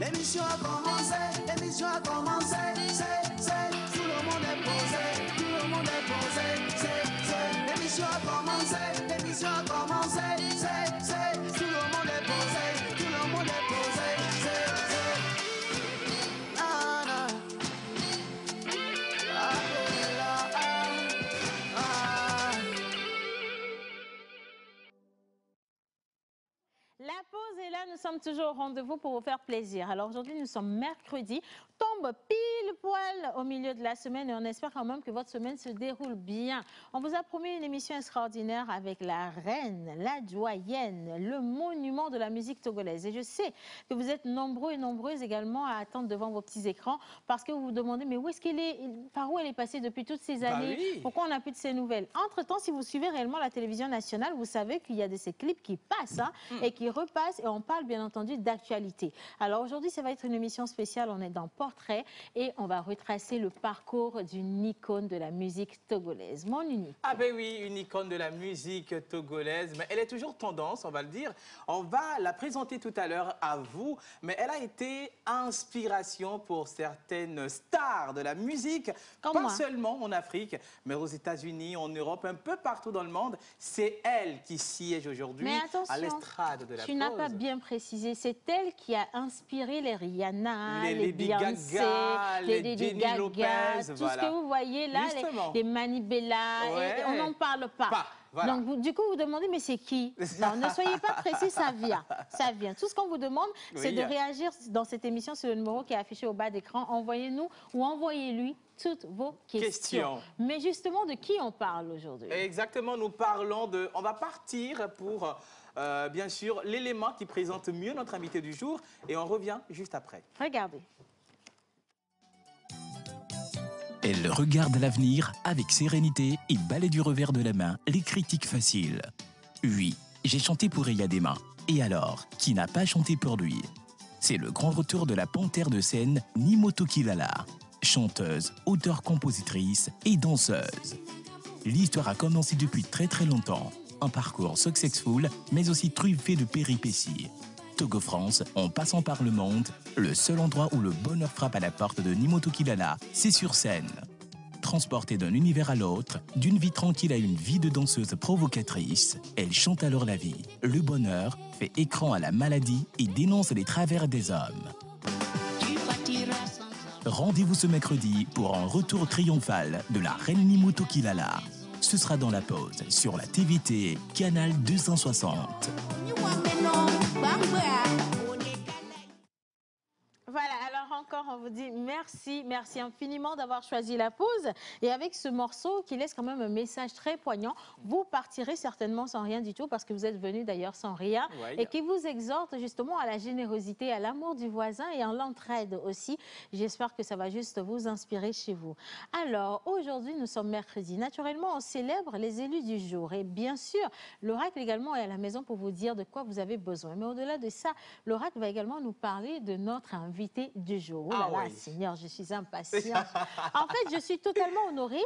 L'émission a commencé, l'émission a commencé. Tout le monde est posé, tout le monde est posé. L'émission a commencé, l'émission a commencé. Tout le monde est posé, tout le monde est posé. Ah, ah. La pause est là, nous sommes toujours au rendez-vous pour vous faire plaisir. Alors aujourd'hui, nous sommes mercredi, tombe pile poil au milieu de la semaine et on espère quand même que votre semaine se déroule bien. On vous a promis une émission extraordinaire avec la reine, la doyenne, le monument de la musique togolaise. Et je sais que vous êtes nombreux et nombreuses également à attendre devant vos petits écrans parce que vous vous demandez mais où est-ce qu'elle est, par où elle est passée depuis toutes ces années, oui. Pourquoi on n'a plus de ses nouvelles. Entre-temps, si vous suivez réellement la télévision nationale, vous savez qu'il y a de ces clips qui passent et qui repassent et on parle bien entendu d'actualité. Alors aujourd'hui, ça va être une émission spéciale, on est dans Portrait et on va retracer le parcours d'une icône de la musique togolaise. Mon unique. Ah ben oui, une icône de la musique togolaise, mais elle est toujours tendance, on va le dire. On va la présenter tout à l'heure à vous, mais elle a été inspiration pour certaines stars de la musique, Comme pas moi. seulement en Afrique, mais aux États-Unis, en Europe, un peu partout dans le monde. C'est elle qui siège aujourd'hui Mais attention, à l'estrade de la tu n'as pas pause. bien précisé, c'est elle qui a inspiré les Rihanna, Les les Lady Beyoncé, Gaga, les Lady Jenny Gaga, Lopez, tout voilà. ce que vous voyez là, Justement. les Manibella, Ouais. et on n'en parle pas. Voilà. Donc, du coup, vous demandez, mais c'est qui? Non, ne soyez pas précis, ça vient. Ça vient. Tout ce qu'on vous demande, c'est Oui. de réagir dans cette émission sur le numéro qui est affiché au bas d'écran. Envoyez-nous ou envoyez-lui toutes vos questions. Mais justement, de qui on parle aujourd'hui? Exactement, nous parlons de... On va partir pour, bien sûr, l'élément qui présente mieux notre invité du jour et on revient juste après. Regardez. Elle regarde l'avenir avec sérénité et balaie du revers de la main les critiques faciles. Oui, j'ai chanté pour Eyadema. Et alors, qui n'a pas chanté pour lui? C'est le grand retour de la panthère de scène Nimoto Kilala. Chanteuse, auteure-compositrice et danseuse. L'histoire a commencé depuis très longtemps. Un parcours successful, mais aussi truffé de péripéties. Togo France, en passant par le monde, le seul endroit où le bonheur frappe à la porte de Nimoto Kilala, c'est sur scène. Transportée d'un univers à l'autre, d'une vie tranquille à une vie de danseuse provocatrice, elle chante alors la vie. Le bonheur fait écran à la maladie et dénonce les travers des hommes. Rendez-vous ce mercredi pour un retour triomphal de la reine Nimoto Kilala. Ce sera dans la pause sur la TVT, canal 260. Voilà, alors encore, on vous dit merci, merci infiniment d'avoir choisi la pause. Et avec ce morceau qui laisse quand même un message très poignant, vous partirez certainement sans rien du tout parce que vous êtes venu d'ailleurs sans rien et qui vous exhorte justement à la générosité, à l'amour du voisin et à l'entraide aussi. J'espère que ça va juste vous inspirer chez vous. Alors, aujourd'hui, nous sommes mercredi. Naturellement, on célèbre les élus du jour. Et bien sûr, l'oracle également est à la maison pour vous dire de quoi vous avez besoin. Mais au-delà de ça, l'oracle va également nous parler de notre invité du jour. Oh là là, Seigneur, je suis impatiente. En fait, je suis totalement honorée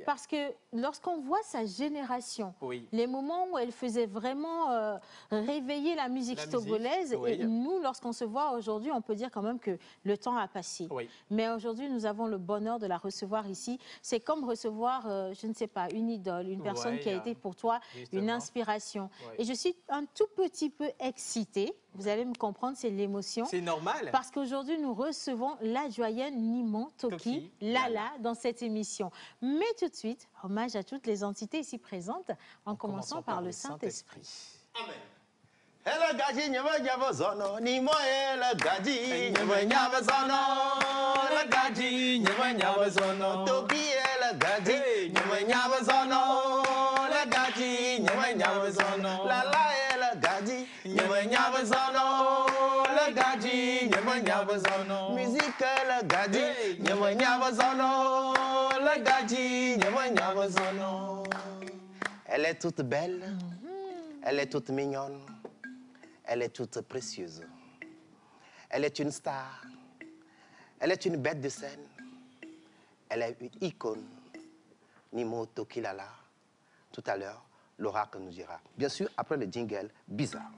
parce que lorsqu'on voit sa génération, les moments où elle faisait vraiment réveiller la musique togolaise, et nous, lorsqu'on se voit aujourd'hui, on peut dire quand même que le temps a passé. Mais aujourd'hui, nous avons le bonheur de la recevoir ici. C'est comme recevoir, je ne sais pas, une idole, une personne qui a été pour toi une inspiration. Et je suis un tout petit peu excitée. Vous allez me comprendre, c'est l'émotion. C'est normal. Parce qu'aujourd'hui, nous recevons la doyenne Nimoto Kilala dans cette émission. Mais tout de suite, hommage à toutes les entités ici présentes, en commençant par le Saint-Esprit. Amen. Hello gaji nyama nyama zono ni mo hello gaji nyama nyama zono la gaji nyama nyama zono tobi hello gaji nyama nyama zono la gaji nyama nyama zono la la hello gaji nyama nyama zono la gaji nyama nyama zono musique la gaji nyama nyama zono la gaji nyama nyama zono. Elle est toute belle, elle est toute mignonne. Elle est toute précieuse. Elle est une star. Elle est une bête de scène. Elle est une icône. Nimoto Kilala. Tout à l'heure, l'oracle nous dira. Bien sûr, après le jingle bizarre.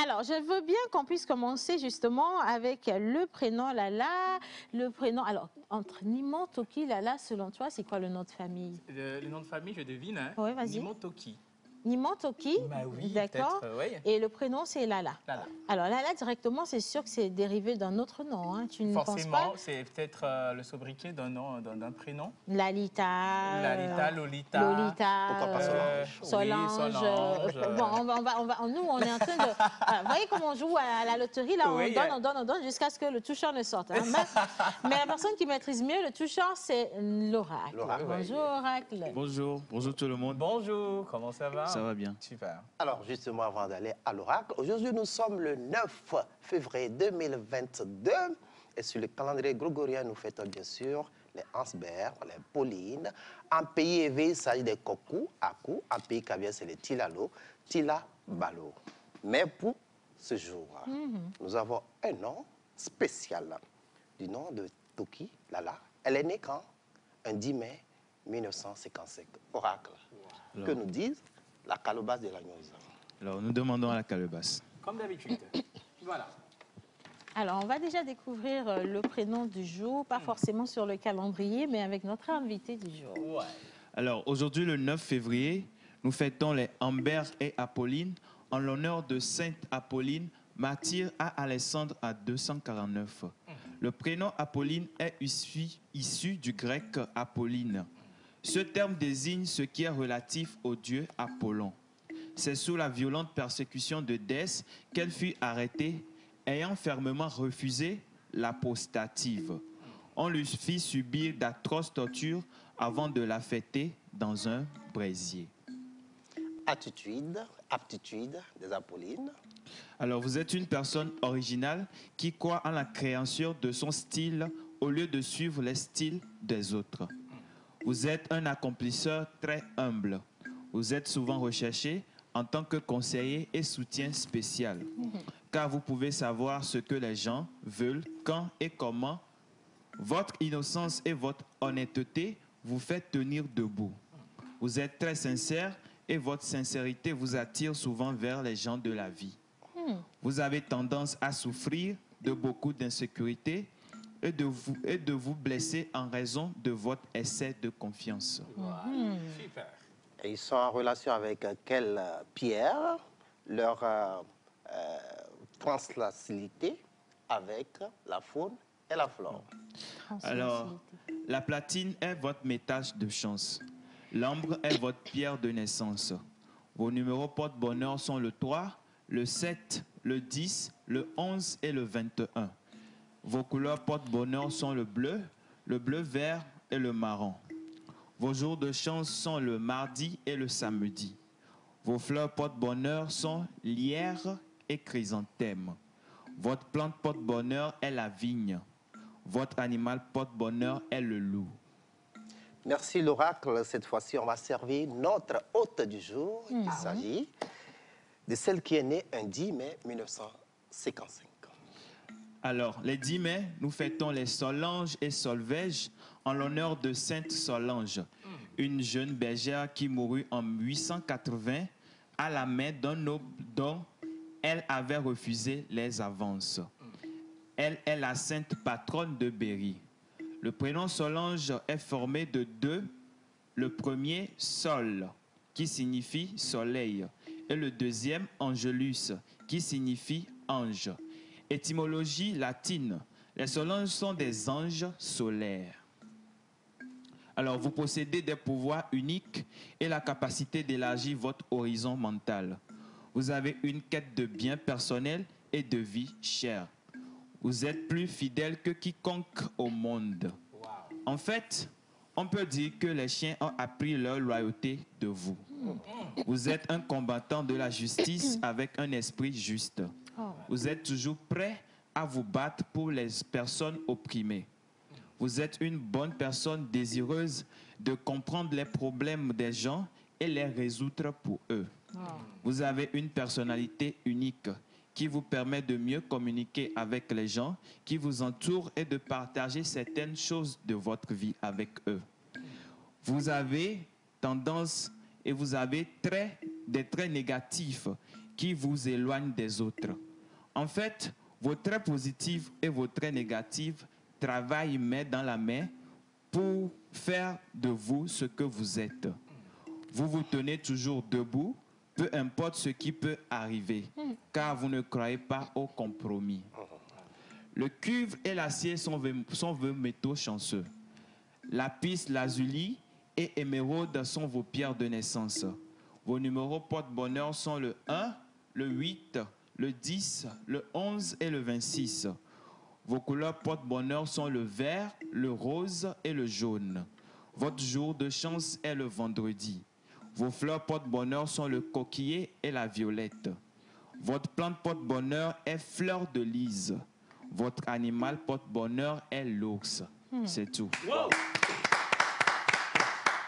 Alors, je veux bien qu'on puisse commencer justement avec le prénom Lala. Le prénom, alors, entre Nimon, Toki, Lala, selon toi, c'est quoi le nom de famille? Le nom de famille, je devine. Hein. Oui, vas-y. Nimon Toki. Nimon, Toki, Bah oui, d'accord. peut-être, oui. Et le prénom, c'est Lala. Lala. Alors, Lala, directement, c'est sûr que c'est dérivé d'un autre nom. Hein. Tu ne penses pas? Forcément, c'est peut-être le sobriquet d'un nom, d'un prénom. Lalita. Lalita, Lolita. Lolita. Pourquoi pas Solange? Solange. Oui, Solange. Bon, nous, on est en train de... Vous voyez comment on joue à la loterie, là, Oui, on donne jusqu'à ce que le toucheur ne sorte. Hein. Mais la personne qui maîtrise mieux le toucheur, c'est l'oracle. L'oracle, oui. Bonjour, oracle. Bonjour tout le monde. Bonjour, comment ça va? Ça va bien. Super. Alors, justement, avant d'aller à l'oracle, aujourd'hui, nous sommes le 9 février 2022. Et sur le calendrier grégorien, nous fêtons bien sûr les Ansbert, les Pauline. En pays éveillé, il s'agit des Koku, Aku. En pays caviar, c'est les Tilalo, Tila, Balo. Mais pour ce jour, nous avons un nom spécial du nom de Toki Lala. Elle est née quand? Un 10 mai 1955. Oracle. Que nous disent la calebasse de la Gnose. Alors, nous demandons à la calebasse. Comme d'habitude. Voilà. Alors, on va déjà découvrir le prénom du jour, pas forcément sur le calendrier, mais avec notre invité du jour. Ouais. Alors, aujourd'hui, le 9 février, nous fêtons les Amber et Apolline en l'honneur de Sainte Apolline, martyre à Alexandre à 249. Le prénom Apolline est issu du grec Apolline. Ce terme désigne ce qui est relatif au dieu Apollon. C'est sous la violente persécution de Dès qu'elle fut arrêtée, ayant fermement refusé l'apostative. On lui fit subir d'atroces tortures avant de la fêter dans un brésier. Aptitude des Apollines. Alors, vous êtes une personne originale qui croit en la création de son style au lieu de suivre les styles des autres. Vous êtes un accomplisseur très humble. Vous êtes souvent recherché en tant que conseiller et soutien spécial, car vous pouvez savoir ce que les gens veulent, quand et comment. Votre innocence et votre honnêteté vous fait tenir debout. Vous êtes très sincère et votre sincérité vous attire souvent vers les gens de la vie. Vous avez tendance à souffrir de beaucoup d'insécurité et de vous blesser en raison de votre excès de confiance. Super. Et ils sont en relation avec quelle pierre? Leur translacilité avec la faune et la flore. Alors, la platine est votre métal de chance. L'ambre est votre pierre de naissance. Vos numéros porte-bonheur sont le 3, le 7, le 10, le 11 et le 21. Vos couleurs porte-bonheur sont le bleu vert et le marron. Vos jours de chance sont le mardi et le samedi. Vos fleurs porte-bonheur sont lierre et chrysanthème. Votre plante porte-bonheur est la vigne. Votre animal porte-bonheur est le loup. Merci l'oracle. Cette fois-ci, on va servir notre hôte du jour. Il s'agit de celle qui est née un 10 mai 1955. Alors, les 10 mai, nous fêtons les Solange et Solvège en l'honneur de Sainte Solange, une jeune bergère qui mourut en 880 à la main d'un noble dont elle avait refusé les avances. Elle est la sainte patronne de Berry. Le prénom Solange est formé de deux. Le premier, Sol, qui signifie soleil, et le deuxième, Angelus, qui signifie ange. Étymologie latine. Les Solanges sont des anges solaires. Alors, vous possédez des pouvoirs uniques et la capacité d'élargir votre horizon mental. Vous avez une quête de bien personnel et de vie chère. Vous êtes plus fidèle que quiconque au monde. En fait, on peut dire que les chiens ont appris leur loyauté de vous. Vous êtes un combattant de la justice avec un esprit juste. Vous êtes toujours prêt à vous battre pour les personnes opprimées. Vous êtes une bonne personne désireuse de comprendre les problèmes des gens et les résoudre pour eux. Vous avez une personnalité unique qui vous permet de mieux communiquer avec les gens qui vous entourent et de partager certaines choses de votre vie avec eux. Vous avez tendance et vous avez des traits négatifs qui vous éloignent des autres. En fait, vos traits positifs et vos traits négatifs travaillent main dans la main pour faire de vous ce que vous êtes. Vous vous tenez toujours debout, peu importe ce qui peut arriver, car vous ne croyez pas au compromis. Le cuivre et l'acier sont vos métaux chanceux. Lapis, lazuli et émeraude sont vos pierres de naissance. Vos numéros porte-bonheur sont le 1, le 8, le 10, le 11 et le 26. Vos couleurs porte-bonheur sont le vert, le rose et le jaune. Votre jour de chance est le vendredi. Vos fleurs porte-bonheur sont le coquillet et la violette. Votre plante porte-bonheur est fleur de lys. Votre animal porte-bonheur est l'ours. C'est tout. Wow.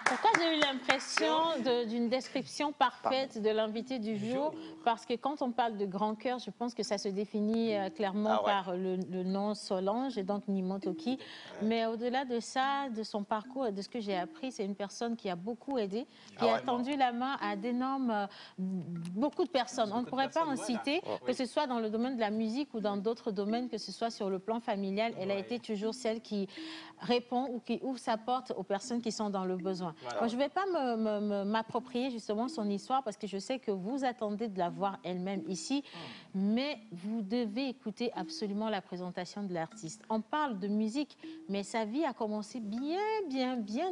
Pourquoi j'ai eu l'impression d'une description parfaite de l'invité du jour? Parce que quand on parle de grand cœur, je pense que ça se définit clairement par le nom Solange et donc Nimon Toki. Mais au-delà de ça, de son parcours et de ce que j'ai appris, c'est une personne qui a beaucoup aidé, qui a tendu la main à beaucoup de personnes. On ne pourrait pas en citer, que ce soit dans le domaine de la musique ou dans d'autres domaines, que ce soit sur le plan familial. Elle a été toujours celle qui répond ou qui ouvre sa porte aux personnes qui sont dans le besoin. Voilà. Moi, je ne vais pas m'approprier justement son histoire parce que je sais que vous attendez de la voir elle-même ici, mais vous devez écouter absolument la présentation de l'artiste. On parle de musique, mais sa vie a commencé bien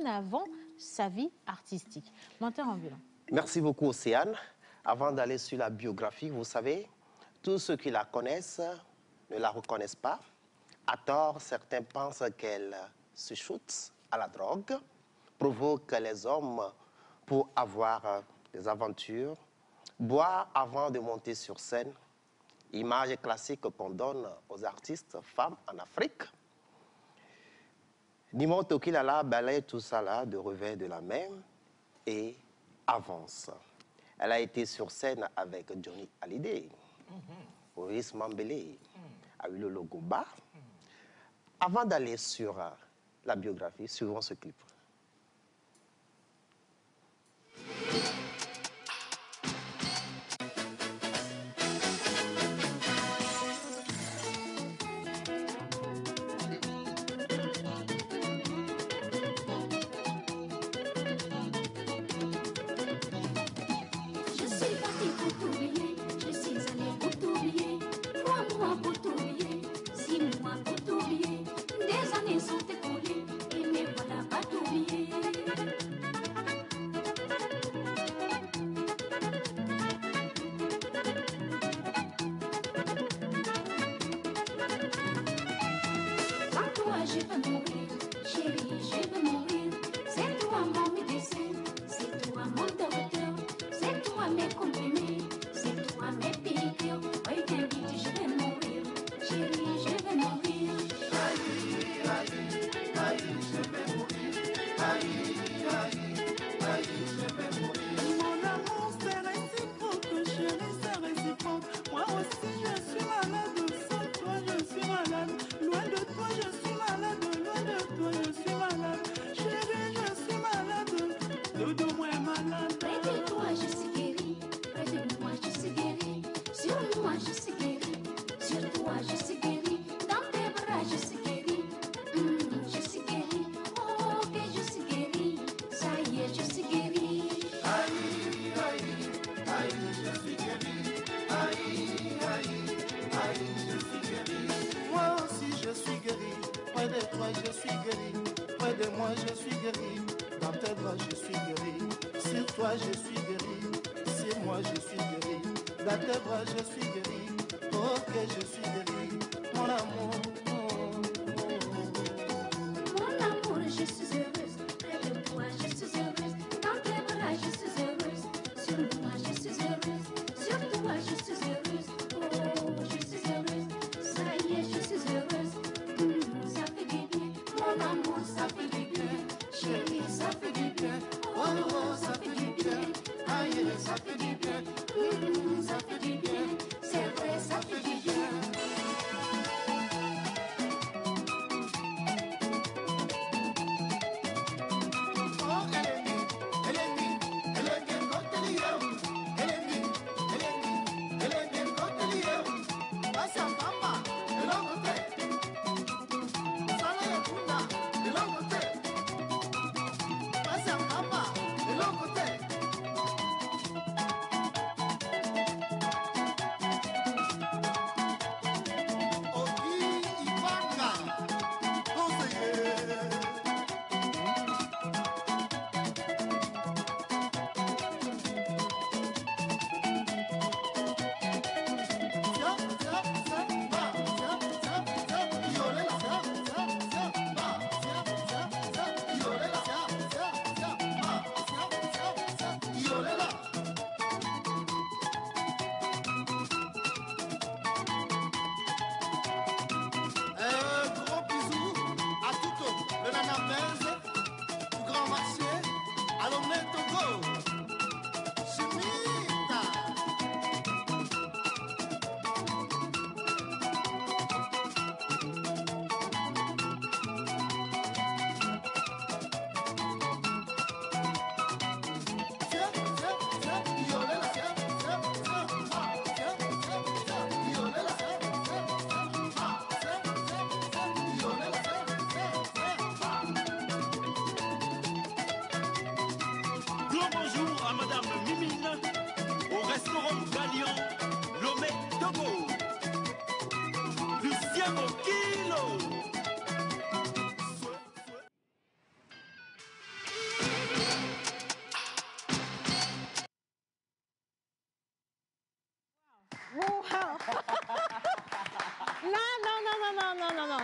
avant sa vie artistique. Menteur ambulant. Merci beaucoup, Océane. Avant d'aller sur la biographie, vous savez, tous ceux qui la connaissent ne la reconnaissent pas. À tort, certains pensent qu'elle se shoot à la drogue, provoque les hommes pour avoir des aventures, boire avant de monter sur scène, image classique qu'on donne aux artistes femmes en Afrique. Nimon Toki Lala balaye tout ça là de revers de la main et avance. Elle a été sur scène avec Johnny Hallyday, Maurice Mambélé, Awilo Logomba. Avant d'aller sur la biographie, suivons ce clip.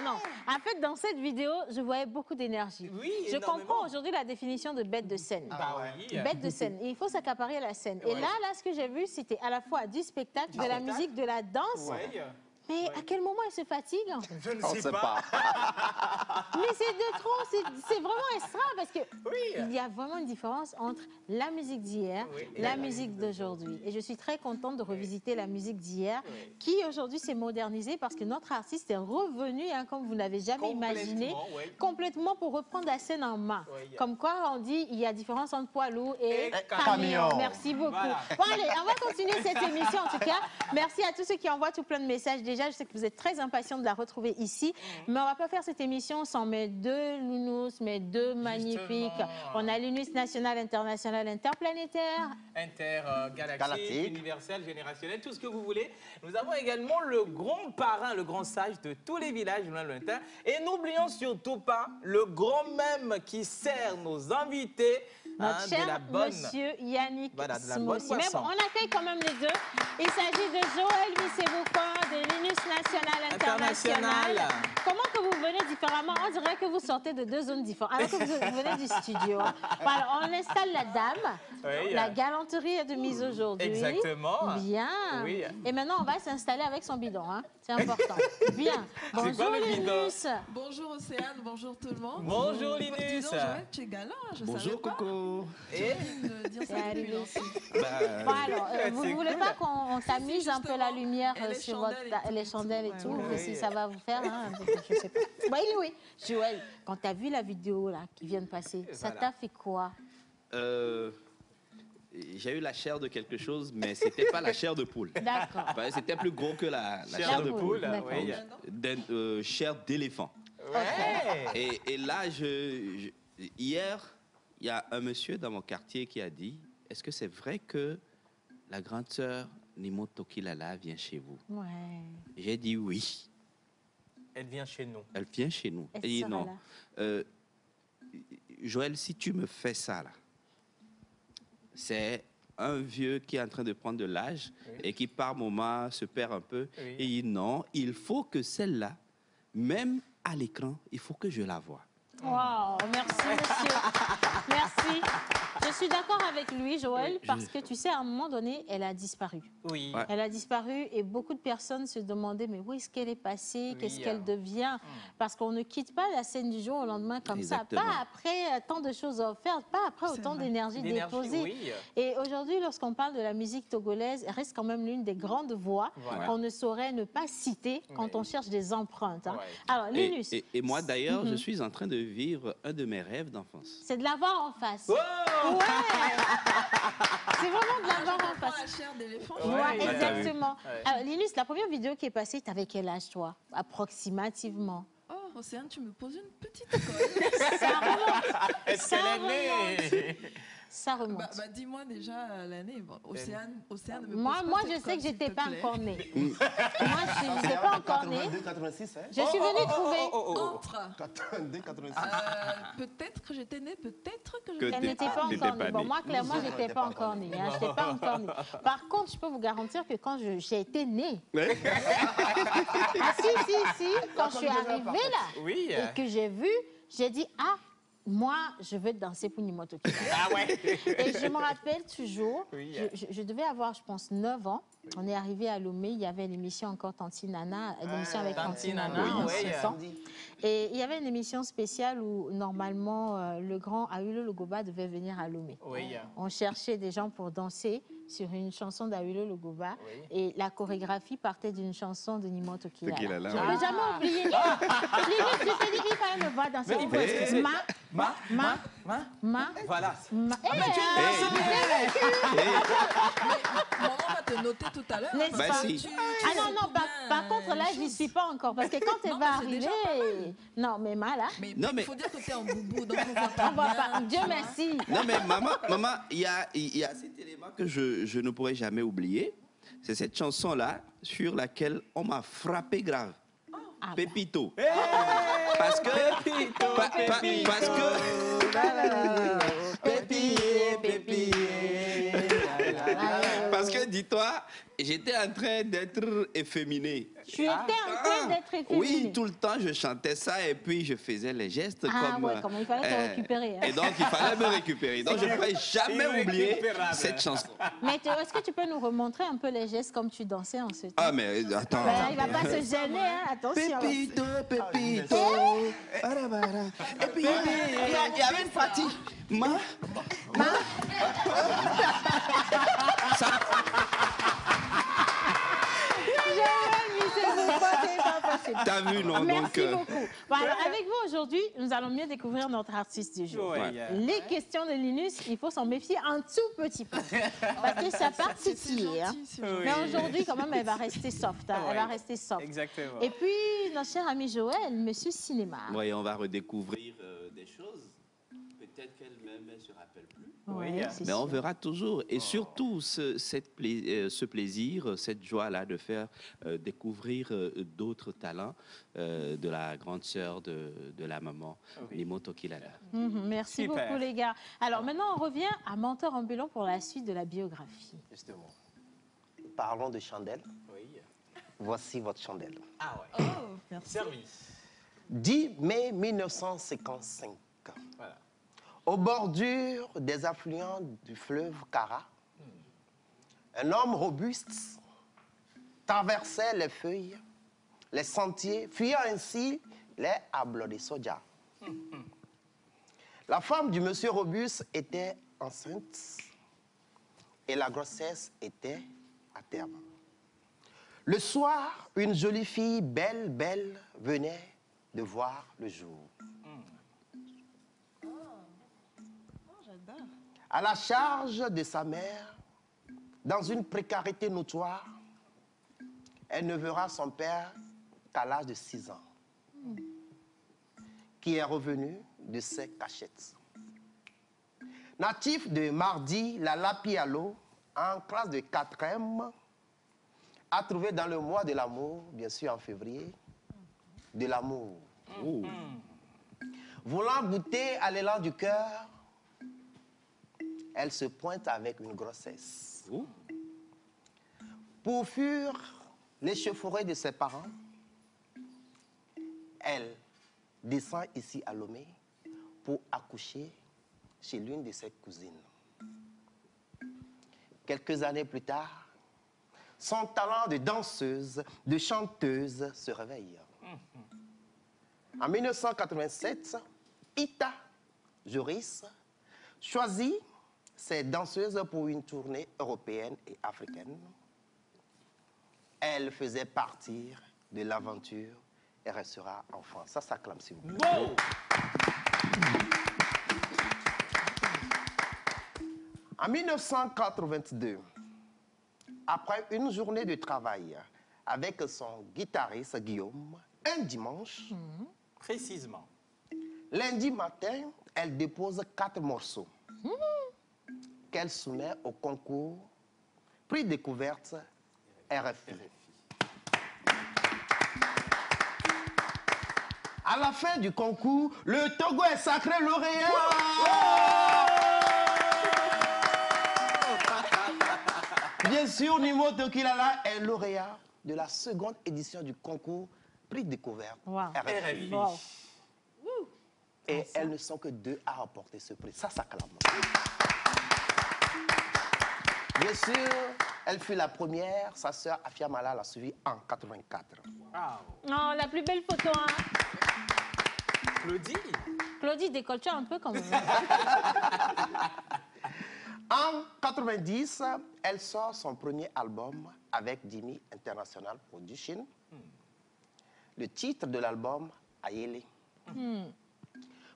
Non. En fait, dans cette vidéo, je voyais beaucoup d'énergie. Oui, je énormément. comprends aujourd'hui la définition de bête de scène. Bah oui. Bête de scène. Il faut s'accaparer la scène. Et Ouais. là, ce que j'ai vu, c'était à la fois du spectacle, de la spectacle. musique, de la danse. Ouais. Mais à quel moment elle se fatigue? Je ne On sais sait pas. pas. Mais c'est de trop, c'est vraiment extra parce que Oui. il y a vraiment une différence entre la musique d'hier, Oui, et la musique d'aujourd'hui. Et je suis très contente de revisiter la musique d'hier, Oui. qui aujourd'hui s'est modernisée parce que notre artiste est revenu, hein, comme vous n'avez jamais imaginé, Complètement, oui. complètement pour reprendre la scène en main. Oui. Comme quoi, on dit il y a différence entre poids lourd et Et camion. camion. Merci beaucoup. Voilà. Bon, allez, on va continuer cette émission en tout cas. Merci à tous ceux qui envoient tout plein de messages. Déjà, je sais que vous êtes très impatients de la retrouver ici. Mais on va pas faire cette émission sans mes deux lounous, mes deux magnifiques. On a l'UNUS national, international, interplanétaire. Intergalactique, Galactique. universel, générationnel, tout ce que vous voulez. Nous avons également le grand parrain, le grand sage de tous les villages loin lointains. Et n'oublions surtout pas le grand même qui sert nos invités Notre de cher la bonne... monsieur Yannick Voilà, de la bonne Smoussi. Mais boisson. bon, on accueille quand même les deux. Il s'agit de Joël Misseboukan de l'UNUS national, international. Comment que vous venez différemment? On dirait que vous sortez de deux zones différentes. Alors que vous venez du studio. Voilà, on installe la dame. Oui. La galanterie est de mise aujourd'hui. Exactement. Bien. Oui. Et maintenant, on va s'installer avec son bidon. Hein. C'est important. Bien. quoi Bonjour, le bidon? l'UNUS. Bonjour Océane, bonjour tout le monde. Bonjour, Dis Linus. donc, Joël, tu es galant, je savais Bonjour, pas. Coco. Et De dire C'est ça depuis arrivé longtemps. aussi. Bah, Bon, alors, vous C'est ne voulez cool. pas qu'on tamise un peu la justement. lumière Et les sur chandelles et tout, les chandelles et ouais, tout, ouais. si ça va vous faire, hein, je sais pas. Bon, anyway, Joël, quand tu as vu la vidéo là, qui vient de passer, ça Voilà. t'a fait quoi? J'ai eu la chair de quelque chose, mais c'était pas la chair de poule. D'accord. Enfin, c'était plus gros que la chair chair de de poule. poule, D'accord. oui. Chair d'éléphant. Ouais. Et là, hier, il y a un monsieur dans mon quartier qui a dit, est-ce que c'est vrai que la grande sœur Nimo Tokilala vient chez vous? Ouais. J'ai dit oui, Elle vient chez nous. elle vient chez nous. Elle Elle dit sera non. là. Joël, si tu me fais ça là, c'est un vieux qui est en train de prendre de l'âge Oui. et qui par moment se perd un peu. Oui. Et il dit non, il faut que celle-là, même à l'écran, il faut que je la voie. Wow, merci monsieur. Merci. Je suis d'accord avec lui, Joël, Oui, parce que tu sais, à un moment donné, elle a disparu. Oui. Ouais. Elle a disparu et beaucoup de personnes se demandaient mais où est-ce qu'elle est passée, qu'est-ce qu'elle devient? Parce qu'on ne quitte pas la scène du jour au lendemain comme Exactement. ça. Pas après tant de choses offertes, pas après C'est autant vrai. d'énergie déposée. Oui. Et aujourd'hui, lorsqu'on parle de la musique togolaise, elle reste quand même l'une des grandes voix Voilà. qu'on ne saurait ne pas citer quand Oui. on cherche des empreintes. Hein. Ouais. Alors, Et, Linus, et moi d'ailleurs, je suis en train de vivre un de mes rêves d'enfance. c'est de la voir en face. Oh Ouais. C'est vraiment de la voir en Prends face. la chair d'éléphant. Ouais, Ouais, ouais, exactement. Ouais. Alors, Linus, la première vidéo qui est passée, t'avais quel âge, toi? Approximativement. Oh, Océane, tu me poses une petite colle. Ça remonte. Est-ce Ça qu'elle est née? Ça remonte. Dis-moi déjà l'année. Bon, Océane me Moi, pose pas moi, cette je sais colle, que s'il j'étais te pas plaît. encore née. Moi, je n'étais pas encore née. 82, 86, hein? Je suis venue trouver. Entre. 82, 86. Peut-être que j'étais née, peut-être que je Que Elle n'étais n'était pas. pas T'étais encore pas née. Bon, née. moi, clairement, Non, j'étais t'étais pas pas encore encore née. Hein, j'étais pas encore née. Par contre, je peux vous garantir que quand j'ai été née, ah si, quand je suis arrivée là, Oui. et que j'ai vu, j'ai dit, ah, moi, je veux danser pour Nimo Tokilala. Ah ouais. Et je me rappelle toujours, Oui. je devais avoir, je pense, 9 ans. On est arrivé à Lomé, il y avait l'émission encore Tanti Nana, l'émission avec Tanti Nana, Oui, en oui, 6 ans. Et il y avait une émission spéciale où, normalement, le grand Ahulo Logoba devait venir à Lomé. Oui. On cherchait des gens pour danser sur une chanson d'Ahulo Logoba. Oui. Et la chorégraphie partait d'une chanson de Nimo Tokilala. Tokilala, Je ne oui. peux jamais oublier. Limite, je t'ai dit qu'il fallait me voir danser. Mais il faut excuser. Ma. Voilà. Maman va te noter tout à l'heure. N'est-ce parce pas? que si. Ah non, par contre, là, je n'y suis pas encore. Parce que quand elle Non, va mais c'est déjà arriver... Non, mais là, Mais Non, il mais- faut dire que tu es en boubou, donc on voit pas on va bien, pas... Dieu tu vois. merci. Non, mais maman, il y a cet élément que je ne pourrai jamais oublier. C'est cette chanson-là sur laquelle on m'a frappé grave. Ah, Pépito. Parce que... Pépito, pa- pa- Pépito. parce que... Pépillé, pépillé. Parce que dis-toi, j'étais en train d'être efféminé. Tu étais en train d'être efféminé. Oui, tout le temps, je chantais ça et puis je faisais les gestes comme... Ouais, comme il fallait te récupérer. Hein. Et donc, il fallait me récupérer. Donc, je ne pourrais jamais oublier cette chanson. Mais est-ce que tu peux nous remontrer un peu les gestes comme tu dansais en ce temps? Ah, mais attends. Ben, il ne va pas se gêner, hein. Attention. Pépito, Pépito. Et puis, il y avait une partie. T'as vu, non? Merci beaucoup. Voilà, avec vous aujourd'hui, nous allons mieux découvrir notre artiste du jour. Les questions de Linus, il faut s'en méfier un tout petit peu. Parce que ça part titiller. Hein. Mais aujourd'hui, quand même, elle va rester soft. Hein. Elle va rester soft. Exactement. Et puis, notre cher ami Joël, monsieur cinéma. Oui, on va redécouvrir des choses. Peut-être qu'elle-même ne se rappelle plus. Oui, mais on verra toujours. Et surtout, ce plaisir, cette joie-là de faire découvrir d'autres talents de la grande sœur de la maman, Nimo Tokilala. Merci beaucoup, les gars. Alors maintenant, on revient à Menteur ambulant pour la suite de la biographie. Justement. Parlons de chandelle. Oui. Voici votre chandelle. Ah ouais. Oh, merci. Servi. 10 mai 1955. Voilà. Aux bordures des affluents du fleuve Kara, un homme robuste traversait les feuilles, les sentiers, fuyant ainsi les hables de soja. La femme du monsieur robuste était enceinte et la grossesse était à terme. Le soir, une jolie fille belle, venait de voir le jour. À la charge de sa mère, dans une précarité notoire, elle ne verra son père qu'à l'âge de 6 ans, qui est revenu de ses cachettes. Natif de Mardi, la Lapialo, en classe de 4e, a trouvé dans le mois de l'amour, bien sûr en février, de l'amour. Voulant goûter à l'élan du cœur, elle se pointe avec une grossesse. Pour fuir l'échauffourée de ses parents, elle descend ici à Lomé pour accoucher chez l'une de ses cousines. Quelques années plus tard, son talent de danseuse, de chanteuse se réveille. En 1987, Ita Joris choisit ces danseuses pour une tournée européenne et africaine. Elle faisait partir de l'aventure et restera en France. Ça s'acclame, s'il vous plaît. Wow! En 1982, après une journée de travail avec son guitariste Guillaume, un dimanche, Précisément. lundi matin, elle dépose 4 morceaux qu'elle soumet au concours Prix Découverte RFI. À la fin du concours, le Togo est sacré lauréat. Bien sûr, Nimo Tokilala est lauréat de la 2e édition du concours Prix Découverte RFI. Wow. Et elles ne sont que 2 à remporter ce prix. Ça s'acclame. Bien sûr, elle fut la première. Sa sœur Afia Mala l'a suivie en 84. Wow. Non, la plus belle photo, hein. Claudie. Claudie, décolle-toi un peu quand même. En 90, elle sort son premier album avec Dimi International Production. Le titre de l'album, Ayele.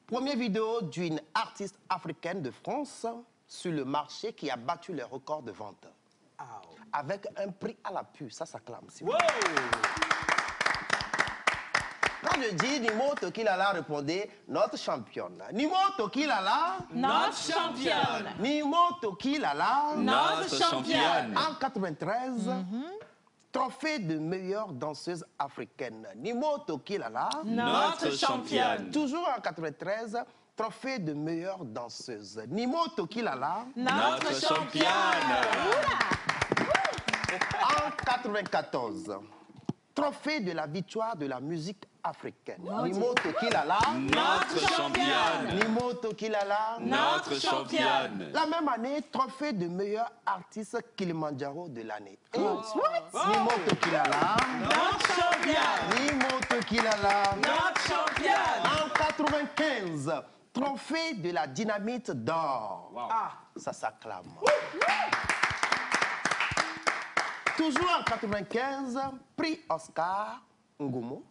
Première vidéo d'une artiste africaine de France sur le marché qui a battu les records de vente. Avec un prix à l'appui, ça s'acclame. Wow! Quand je dis Nimo Tokilala, répondez notre championne. Nimo Tokilala, Notre championne. Nimo Tokilala, Notre championne. en 93, trophée de meilleure danseuse africaine. Nimo Tokilala, Notre championne. toujours en 93, trophée de meilleure danseuse. Nimo Tokilala, Notre championne. En 94, trophée de la victoire de la musique africaine. Nimoto Kilala. Notre championne. Nimoto Kilala. Notre championne. La même année, trophée de meilleur artiste Kilimanjaro de l'année. Nimoto Kilala. Notre championne. Nimoto Kilala. Notre championne. En 95, trophée de la dynamite d'or. Ah. Ça s'acclame. Toujours en 95, prix Oscar Ngumo,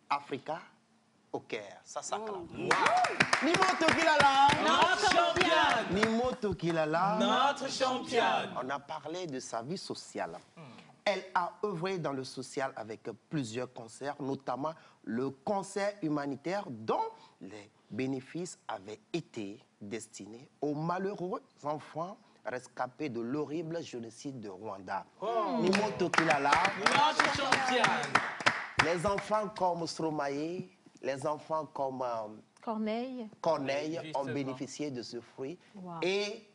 Africa au Caire. Ça s'acclame. Nimoto Kilala. Notre championne. Nimoto Kilala. Notre championne. On a parlé de sa vie sociale. Elle a œuvré dans le social avec plusieurs concerts, notamment le concert humanitaire dont les bénéfices avaient été destinés aux malheureux enfants rescapés de l'horrible génocide de Rwanda. Nimoto Kilala. Notre championne. Les enfants comme Stromae, les enfants comme Corneille. Corneille ont Justement. bénéficié de ce fruit. Wow. Et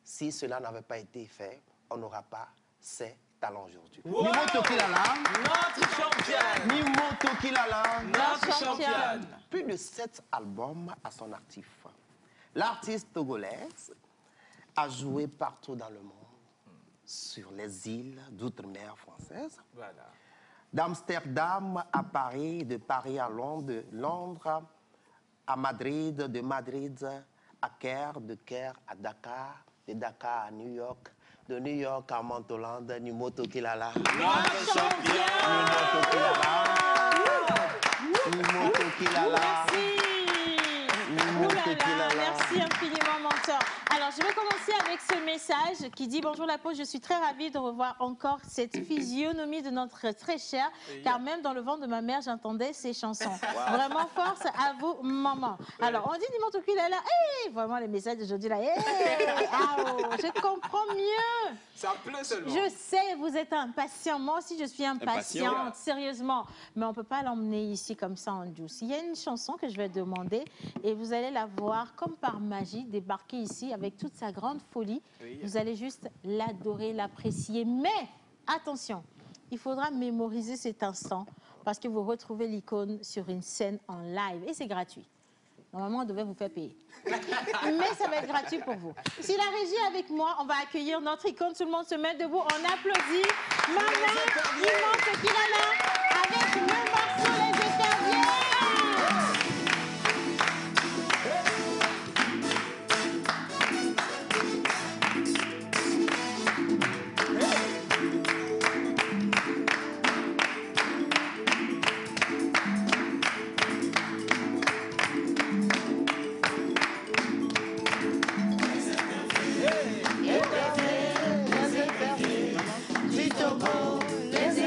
si cela n'avait pas été fait, on n'aura pas ces talents aujourd'hui. Wow. Nimoto Kilala. Notre championne. Nimoto Kilala. Notre championne. championne. Plus de 7 albums à son actif. L'artiste togolaise a joué partout dans le monde, sur les îles d'outre-mer françaises, Voilà. d'Amsterdam à Paris, de Paris à Londres, de Londres à Madrid, de Madrid à Caire, de Caire à Dakar, de Dakar à New York, de New York à Montoland, Nimoto Kilala. Notre championne. Nimoto Kilala. Nimoto Kilala. Merci. Nimoto Ouh là là, Kilala. merci infiniment, mentor. Alors, je vais commencer avec ce message qui dit « Bonjour la pause, je suis très ravie de revoir encore cette physionomie de notre très cher, car même dans le ventre de ma mère, j'entendais ces chansons. Vraiment, force à vous, maman. » Alors, on dit « Nimoto Kilala ». Vraiment, les messages d'aujourd'hui, là, je comprends mieux. Ça pleut seulement. Je sais, vous êtes impatient. Moi aussi, je suis impatiente, Impatient. sérieusement. Mais on ne peut pas l'emmener ici comme ça en douce. Il y a une chanson que je vais demander et vous allez la voir comme par magie débarquer ici avec toute sa grande folie. Oui. Vous allez juste l'adorer, l'apprécier. Mais attention, il faudra mémoriser cet instant parce que vous retrouvez l'icône sur une scène en live et c'est gratuit. Normalement, on devait vous faire payer. Mais ça va être gratuit pour vous. Si la régie est avec moi, on va accueillir notre icône. Tout le monde se met debout. On applaudit. Maman Nimoto Kilala avec le morceau Les Éperviers. Les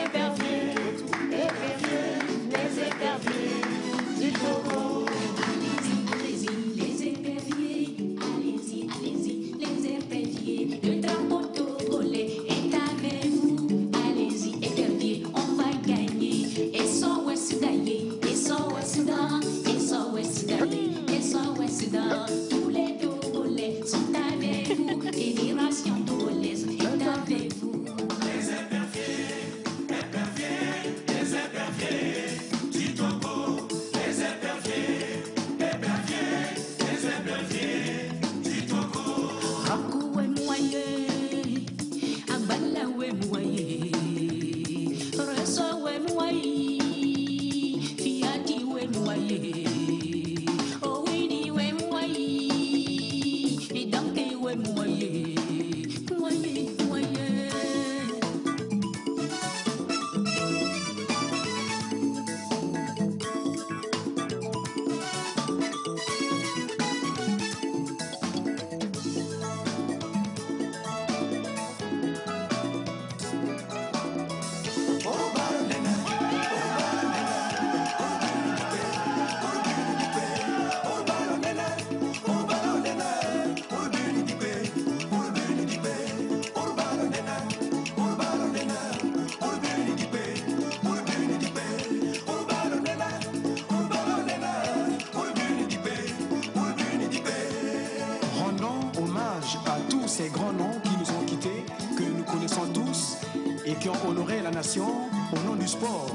nation au nom du sport.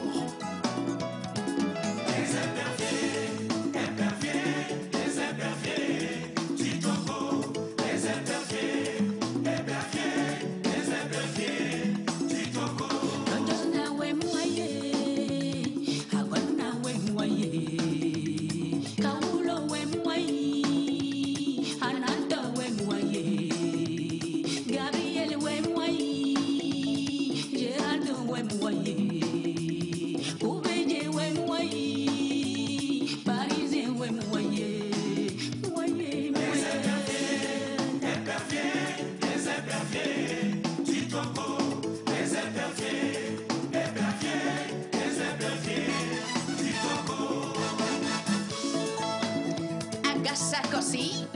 Agassakosi,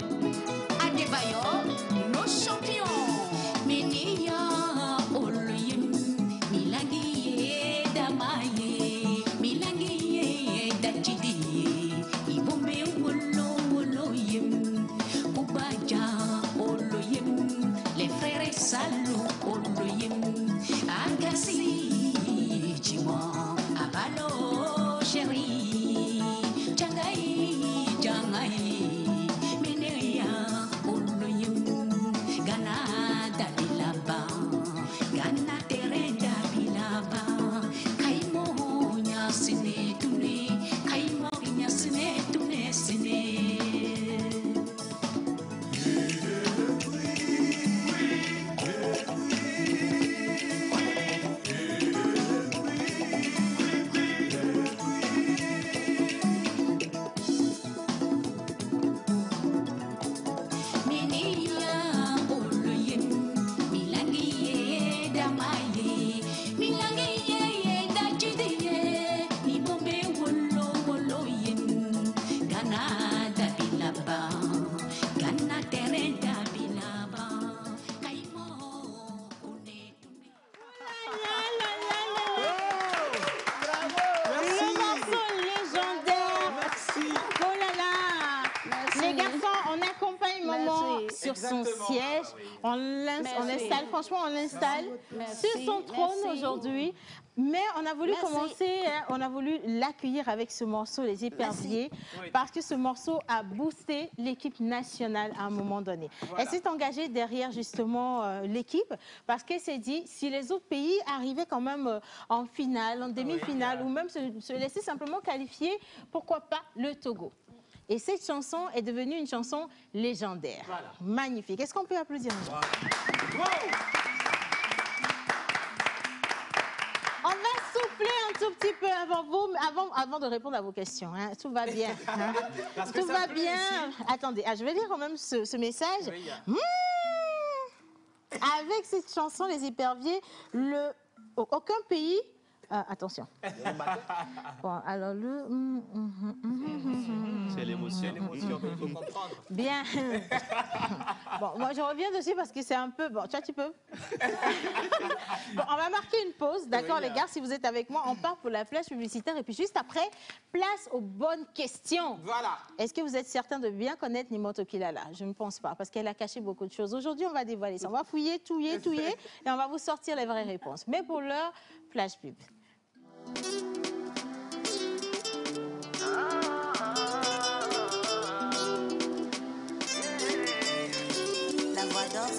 Adebayo, nos champions. Menia, Oloyem, Milangi, Damaye, Milangi, Dachidi, Ibombe, Oloyem, Kubaja, Oloyem, les frères Salou, Oloyem, Agassi, Chimon, Abalo, chéri, Changai, Jangai, Menea, Oloyem, Gana, Dabilaba, Gana, Terenda, Bilaba, Kaimo, Yasine, Tune, Kaimo, Yasine, Tune, Sine. Le morceau légendaire. Merci. Oh là là. Les garçons, on accompagne maman Merci. sur son Exactement. siège. On Merci. installe, franchement, on l'installe Merci. sur son trône Merci. aujourd'hui. Mais on a voulu Merci. commencer, hein, on a voulu l'accueillir avec ce morceau, Les Éperviers, Oui. parce que ce morceau a boosté l'équipe nationale à un moment donné. Voilà. Elle s'est engagée derrière justement l'équipe, parce qu'elle s'est dit, si les autres pays arrivaient quand même en finale, en demi-finale, ou même se laisser simplement qualifier, pourquoi pas le Togo? Et cette chanson est devenue une chanson légendaire. Voilà. Magnifique. Est-ce qu'on peut applaudir? Wow. On va souffler un tout petit peu avant de répondre à vos questions. Hein. Tout va bien. Hein. Parce que Tout ça va pleut bien. ici. Attendez, je vais lire quand même ce message. Oui, Avec cette chanson, Les Éperviers, aucun pays... attention. Bon, alors C'est l'émotion. L'émotion, il faut comprendre. Bien. Bon, moi, je reviens dessus parce que c'est un peu... Bon, tu peux. Bon, on va marquer une pause, d'accord, Oui, les gars, si vous êtes avec moi, on part pour la plage publicitaire et puis juste après, place aux bonnes questions. Voilà. Est-ce que vous êtes certain de bien connaître Nimoto Kilala? Je ne pense pas, parce qu'elle a caché beaucoup de choses. Aujourd'hui, on va dévoiler ça. On va fouiller, touiller, et on va vous sortir les vraies réponses. Mais pour l'heure, plage pub. La voix d'or.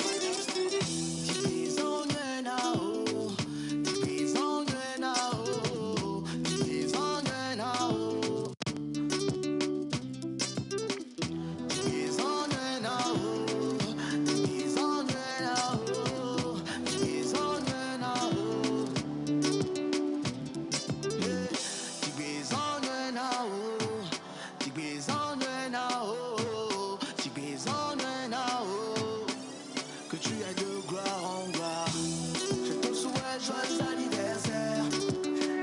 Que tu ailles de gloire en gloire. Je te souhaite joyeux anniversaire.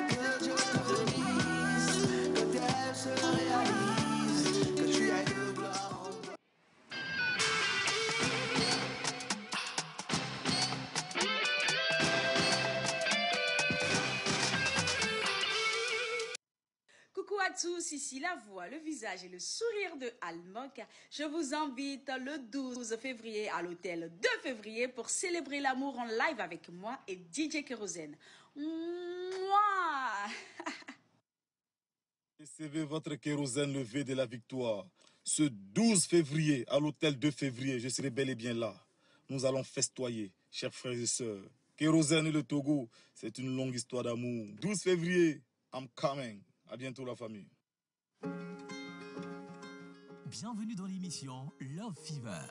Que Dieu te bénisse. Que tes rêves se réalisent. Que tu ailles de gloire en gloire. Coucou à tous, ici la voix, le visage et le sourire de Almanka. Je vous invite le 12 février à l'hôtel 2 février pour célébrer l'amour en live avec moi et DJ Kérosène. Mouah. Recevez votre kérosène levé de la victoire. Ce 12 février, à l'hôtel 2 février, je serai bel et bien là. Nous allons festoyer, chers frères et sœurs. Kérosène et le Togo, c'est une longue histoire d'amour. 12 février, I'm coming. À bientôt la famille. Bienvenue dans l'émission Love Fever.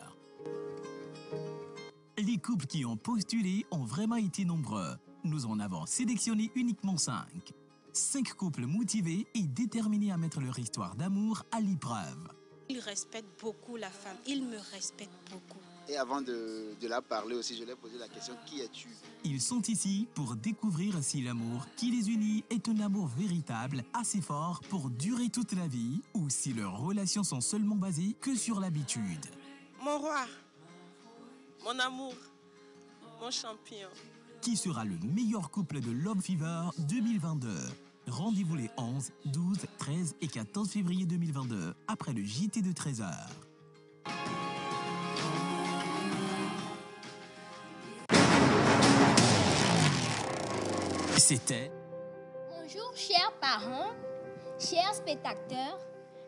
Les couples qui ont postulé ont vraiment été nombreux. Nous en avons sélectionné uniquement 5. 5 couples motivés et déterminés à mettre leur histoire d'amour à l'épreuve. Il respecte beaucoup la femme, il me respecte beaucoup. Et avant de la parler aussi, je lui ai posé la question, qui es-tu? Ils sont ici pour découvrir si l'amour qui les unit est un amour véritable, assez fort pour durer toute la vie, ou si leurs relations sont seulement basées que sur l'habitude. Mon roi, mon amour, mon champion. Qui sera le meilleur couple de Love Fever 2022? Rendez-vous les 11, 12, 13 et 14 février 2022, après le JT de 13h. C'était... Bonjour chers parents, chers spectateurs,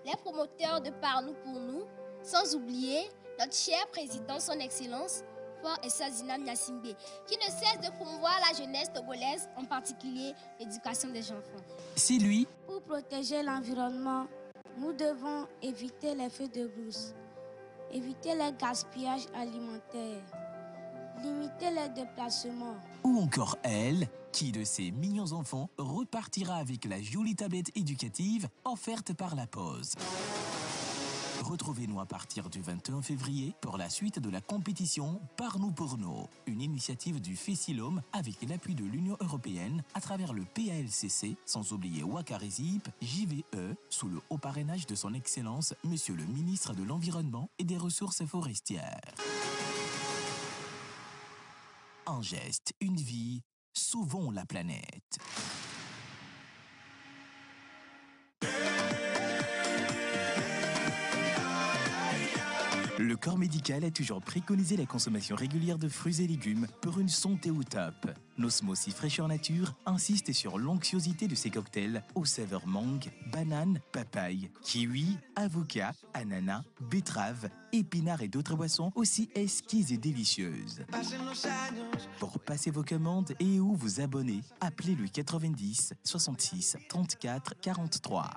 les promoteurs de Par nous pour nous, sans oublier notre cher président, son excellence, Fort Essazina Nyassimbe, qui ne cesse de promouvoir la jeunesse togolaise, en particulier l'éducation des enfants. C'est lui. Pour protéger l'environnement, nous devons éviter les feux de brousse, éviter le gaspillage alimentaire, limiter les déplacements. Ou encore elle, qui de ses mignons enfants repartira avec la jolie tablette éducative offerte par la Pause. Retrouvez-nous à partir du 21 février pour la suite de la compétition Par nous pour nous, une initiative du FESILOM avec l'appui de l'Union européenne à travers le PALCC, sans oublier Wakarizip, JVE, sous le haut parrainage de son Excellence, Monsieur le ministre de l'Environnement et des Ressources forestières. Un geste, une vie, sauvons la planète. Le corps médical a toujours préconisé la consommation régulière de fruits et légumes pour une santé au top. Nosmosis Fraîcheur Nature insiste sur l'onctuosité de ses cocktails aux saveurs mangue, banane, papaye, kiwi, avocat, ananas, betterave, épinards et d'autres boissons aussi exquises et délicieuses. Pour passer vos commandes et ou vous abonner, appelez le 90 66 34 43.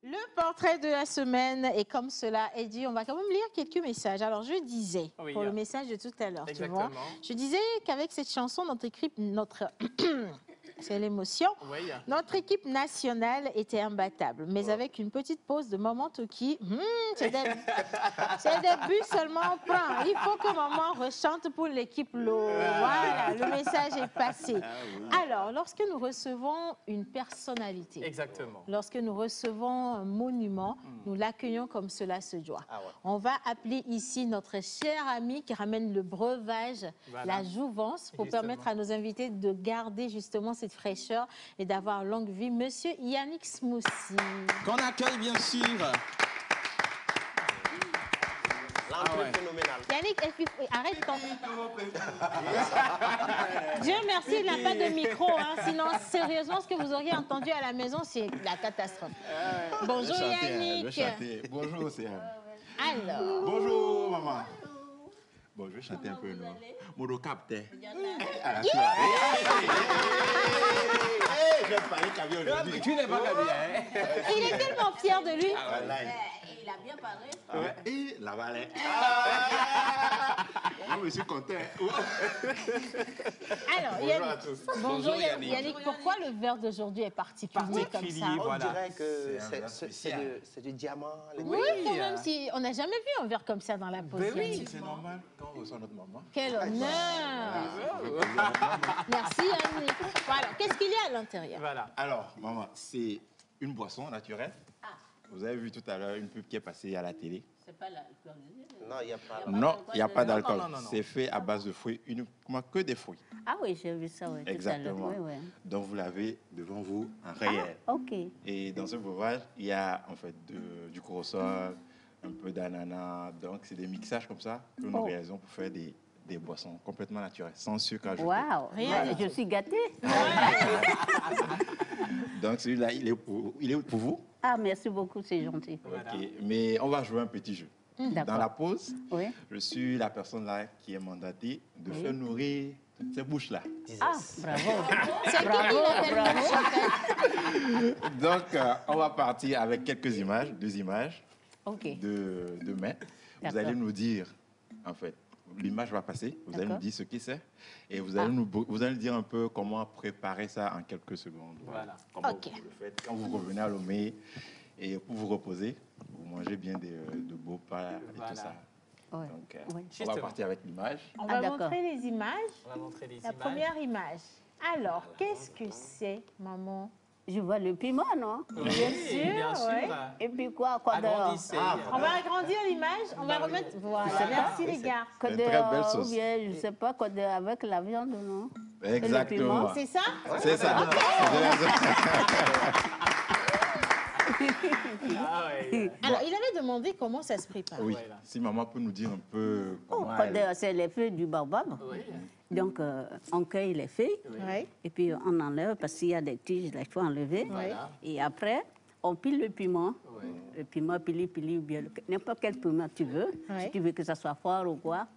Le portrait de la semaine, et comme cela est dit, on va quand même lire quelques messages. Alors, je disais, Oui, pour le message de tout à l'heure, tu vois, Exactement. je disais qu'avec cette chanson, notre c'est l'émotion, Oui. notre équipe nationale était imbattable. Mais avec une petite pause de Maman Toki, c'est des buts seulement on prend. Il faut que Maman rechante pour l'équipe Lo. Voilà, le message est passé. Alors, lorsque nous recevons une personnalité, Exactement. lorsque nous recevons un monument, nous l'accueillons comme cela se doit. Ah ouais. On va appeler ici notre cher ami qui ramène le breuvage, Voilà. la jouvence, pour Justement. permettre à nos invités de garder justement cette fraîcheur et d'avoir longue vie. Monsieur Yannick Smoussi. Qu'on accueille bien sûr. L'entrée phénoménale. Yannick, arrête ton... Dieu merci, il n'a pas de micro. Hein. Sinon, sérieusement, ce que vous auriez entendu à la maison, c'est la catastrophe. Bonjour Yannick. Bonjour Océane. Alors. Bonjour maman. Bon, je vais chanter un peu, non? Modo capté. Je vais parler caviar aujourd'hui. Tu n'es pas caviar. Il est tellement fier de lui. Il a bien parlé. Et la vallée. Moi, je suis content. Alors, Bonjour Yannick. à tous. Bonjour Bonjour, Yannick. Yannick. Pourquoi le verre d'aujourd'hui est particulier comme ça? On dirait que C'est un verre spécial. c'est du diamant. Oui, quand même, si on n'a jamais vu un verre comme ça dans la pause. Ben oui, Yannick. c'est normal quand on reçoit notre maman. Quel honneur! Merci Yannick. Voilà, qu'est-ce qu'il y a à l'intérieur? Voilà. Alors, maman, c'est une boisson naturelle. Vous avez vu tout à l'heure une pub qui est passée à la télé. C'est pas l'alcool. Non, il n'y a pas. Non, il n'y a pas d'alcool. Non, non, non. C'est fait à base de fruits, uniquement que des fruits. Ah oui, j'ai vu ça, oui. Exactement. Oui, oui. Donc vous l'avez devant vous en réel. Ok. Et dans ce breuvage, il y a en fait du corossol, un peu d'ananas. Donc c'est des mixages comme ça que nous réalisons pour faire des boissons complètement naturelles, sans sucre ajouté. Waouh, je suis gâtée. Donc celui-là, il est pour vous. Ah, merci beaucoup, c'est gentil. Ok, mais on va jouer un petit jeu. D'accord. Dans la pause, Oui. je suis la personne là qui est mandatée de faire nourrir toutes ces bouches-là. Ah, bravo. C'est qui l'appelle Mouche, en fait? Donc, on va partir avec quelques images, 2 images Ok. de mets. Vous D'accord. allez nous dire, en fait, l'image va passer, vous allez nous D'accord. dire ce que c'est, et vous allez nous dire un peu comment préparer ça en quelques secondes. Voilà. Comment Ok. vous le faites quand vous revenez à Lomé, et pour vous reposer, vous mangez bien de beaux plats et Voilà. tout ça. Ouais. Donc, Oui. on Justement. va partir avec l'image. On va d'accord. montrer les images. On va montrer les La images. première image. Alors, qu'est-ce que c'est, maman? Je vois le piment, non? Oui, Bien sûr, bien sûr. ouais. Et puis quoi dehors? Agrandissez. On va agrandir l'image, on va remettre... Voilà, merci les gars. Quoi Une très dehors, belle sauce. ou bien, je sais pas, quoi dehors, avec la viande, non? Exactement. C'est ça? C'est ça. Ah ouais. Alors, il avait demandé comment ça se prépare. Oui, si maman peut nous dire un peu Oh, comment quoi dehors, c'est les feuilles du baobab. Oui. Donc, on cueille les feuilles, Oui. et puis on enlève, parce qu'il y a des tiges, là, il faut enlever. Voilà. Et après, on pile le piment. Oui. Le piment, pili, ou bien n'importe quel piment tu veux. Oui. Si tu veux que ça soit fort ou quoi.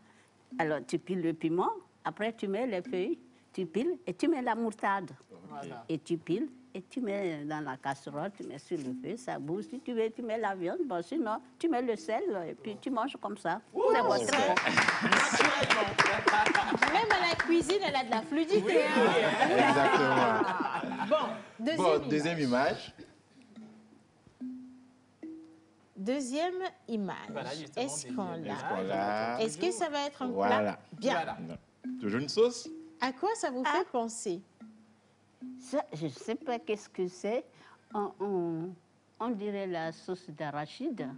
Alors, tu piles le piment. Après, tu mets les feuilles, tu piles et tu mets la moutarde. Voilà. Et tu piles et tu mets dans la casserole, tu mets sur le feu, ça bouge. Si tu veux, tu mets la viande. Bon, sinon, tu mets le sel et puis tu manges comme ça. C'est bon, très bon. Même à la cuisine, elle a de la fluidité. hein. Exactement. Bon, Deuxième image. Deuxième image. Voilà, justement, Est-ce qu'on deuxième l'a? Voilà. Est-ce que ça va être un Voilà. plat? Bien. Voilà. Toujours une sauce. À quoi ça vous fait penser? Ça, je ne sais pas qu'est-ce que c'est. On dirait la sauce d'arachide.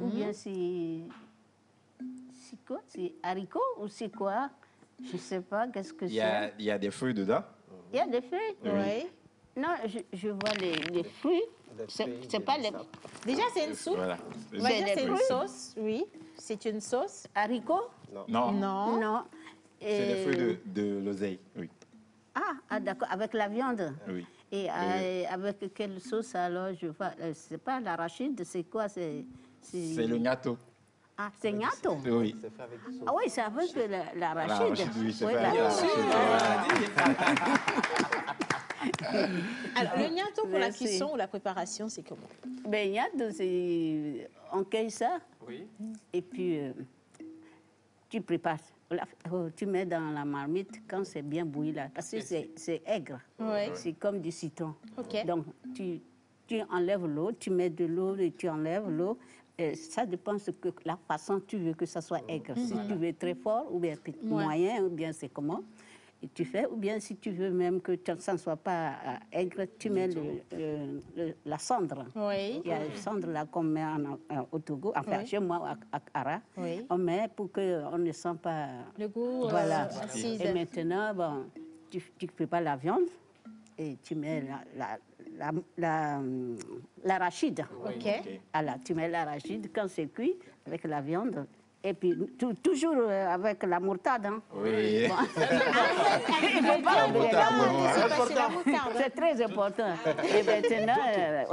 Ou bien c'est quoi? C'est haricot ou c'est quoi? Je ne sais pas qu'est-ce que c'est. Il y a des feuilles dedans. Il y a des feuilles? Oui. Non, je vois les fruits. C'est pas les... Déjà, c'est une soupe. Voilà. On va dire des c'est une fruits. sauce. Oui, c'est une sauce. Haricots? Non, Non. Non. c'est des feuilles de l'oseille. Oui. Ah, d'accord, avec la viande. Oui. Et avec quelle sauce alors? Je vois, c'est pas l'arachide, c'est quoi? C'est C'est le gâteau. Ah, c'est gnato? Oui. Ah oui, c'est avec l'arachide. L'arachide, oui, c'est Oui, fait avec l'arachide. Alors, le gnato pour la Merci. cuisson ou la préparation, c'est comment? Ben, gnato, c'est... On cueille ça. Oui. Et puis, tu prépares. Tu mets dans la marmite quand c'est bien bouilli là. Parce que c'est aigre. Oui. C'est comme du citron. OK. Donc, tu enlèves l'eau, tu mets de l'eau et tu enlèves l'eau. Ça dépend de la façon tu veux que ça soit aigre. Si tu veux très fort ou bien moyen, ou bien c'est comment. Et tu fais, ou bien si tu veux même que ça ne soit pas aigre, tu mets la cendre. Oui. Il y a la cendre là qu'on met au Togo, enfin Oui. chez moi à Ara. Oui. On met pour qu'on ne sent pas... Le goût Voilà. acide. Et maintenant, bon, tu prépares la viande et tu mets l'arachide. OK. Alors, tu mets l'arachide quand c'est cuit avec la viande. Et puis, toujours avec la moutarde. Hein. Oui. Bon. Il faut pas oublier la la moutarde. moutarde. C'est très important. Et maintenant,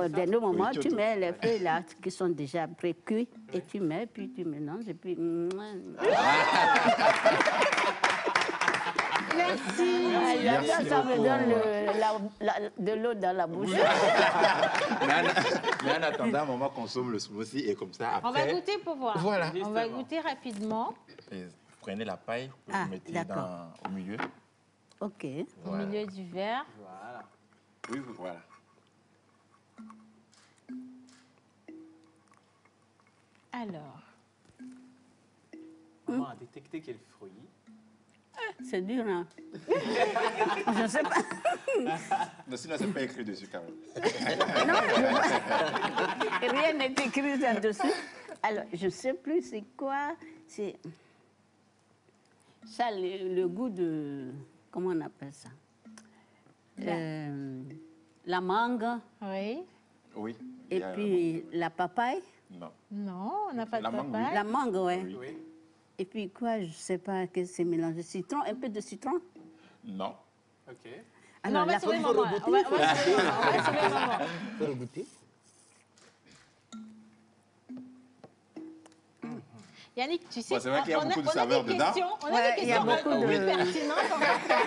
au dernier moment, tu mets les feuilles là qui sont déjà pré-cuits et tu mets, puis tu mélanges et puis... Merci. Aïe, aïe, Merci Ça me beaucoup. donne de l'eau dans la bouche. Mais en attendant, maman consomme le smoothie et comme ça, On va après, goûter pour voir. Voilà. On va goûter rapidement. et vous prenez la paille, vous Ah, mettez d'accord. au milieu. OK. Au milieu du verre. Voilà. Oui, voilà. Alors. Maman a détecté quel fruit? C'est dur, hein? Je ne sais pas. Non, sinon, c'est pas écrit dessus quand même. Rien n'est écrit là-dessus. Alors, je ne sais plus c'est quoi. C'est ça, le goût de... Comment on appelle ça? La mangue. Oui. Oui. Et puis la papaye. Non. Non, on n'a pas de La mangue, papaye. oui. La mangue, oui. Oui. Et puis quoi, je ne sais pas, que c'est mélangé. Citron, un peu de citron. Non. Ok. Non, on va sauver maman. On va sauver maman. On va sauver maman. Faut le goûter. Yannick, tu sais, Bon, c'est vrai qu'il y a beaucoup de on saveurs des dedans. questions, on a Ouais, des il y a questions beaucoup de- plus pertinentes.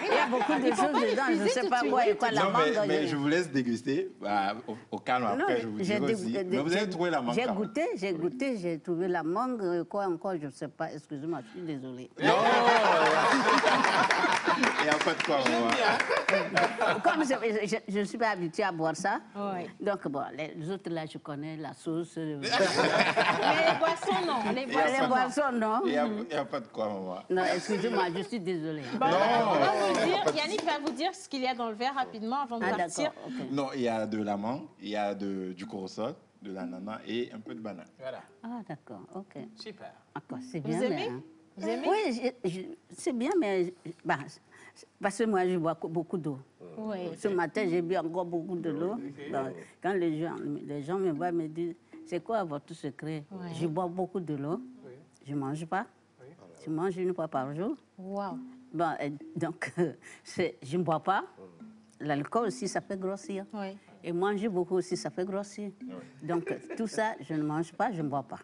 Il y a beaucoup de choses dedans. Je ne sais pas quoi et quoi, la Non, mangue. mais je vous laisse déguster. Bah, au calme, après, je vous dirai aussi. Mais vous avez trouvé la mangue. J'ai quand même. goûté, j'ai trouvé la mangue. Quoi encore, je ne sais pas. Excusez-moi, je suis désolée. Non, il n'y a pas de quoi, maman. Comme je ne suis pas habituée à boire ça, Oui. donc bon, les autres là, je connais la sauce. Mais les boissons, non. Les Les boissons, non. boissons, non. Il n'y a pas de quoi, maman. Non, excusez-moi, je suis désolée. Bon, on va vous dire, Yannick va vous dire ce qu'il y a dans le verre rapidement avant de Ah, partir. d'accord. ok. Non, il y a de l'amande, il y a du corosol, de l'ananas et un peu de banane. Voilà. Ah, d'accord, ok. Super. D'accord, c'est Vous bien. aimez mais, hein. Vous aimez? Oui, c'est bien, mais bah, parce que moi, je bois beaucoup d'eau. Oui. Ce matin, j'ai bu encore beaucoup de l'eau. Donc, quand les gens me voient, me disent, c'est quoi votre secret? Ouais. Je bois beaucoup de l'eau. Je ne mange pas. Je mange une fois par jour. Wow. Bon, donc, je ne bois pas. L'alcool aussi, ça fait grossir. Oui. Et manger beaucoup aussi, ça fait grossir. Donc, tout ça, je ne mange pas, je ne bois pas.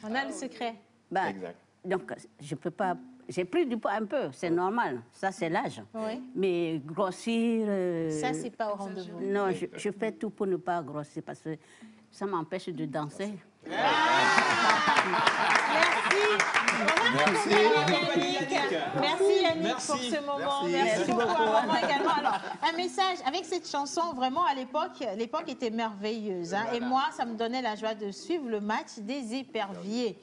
On a le secret. Ben, Exact. donc, je peux pas... J'ai pris du poids un peu, c'est normal. Ça, c'est l'âge. Oui. Mais grossir... Ça, c'est pas au rendez-vous. Non, je fais tout pour ne pas grossir parce que ça m'empêche de danser. Merci. Merci Yannick pour ce moment. Merci beaucoup à maman également. Alors, un message avec cette chanson, vraiment à l'époque était merveilleuse. Hein, et moi, ça me donnait la joie de suivre le match des éperviers.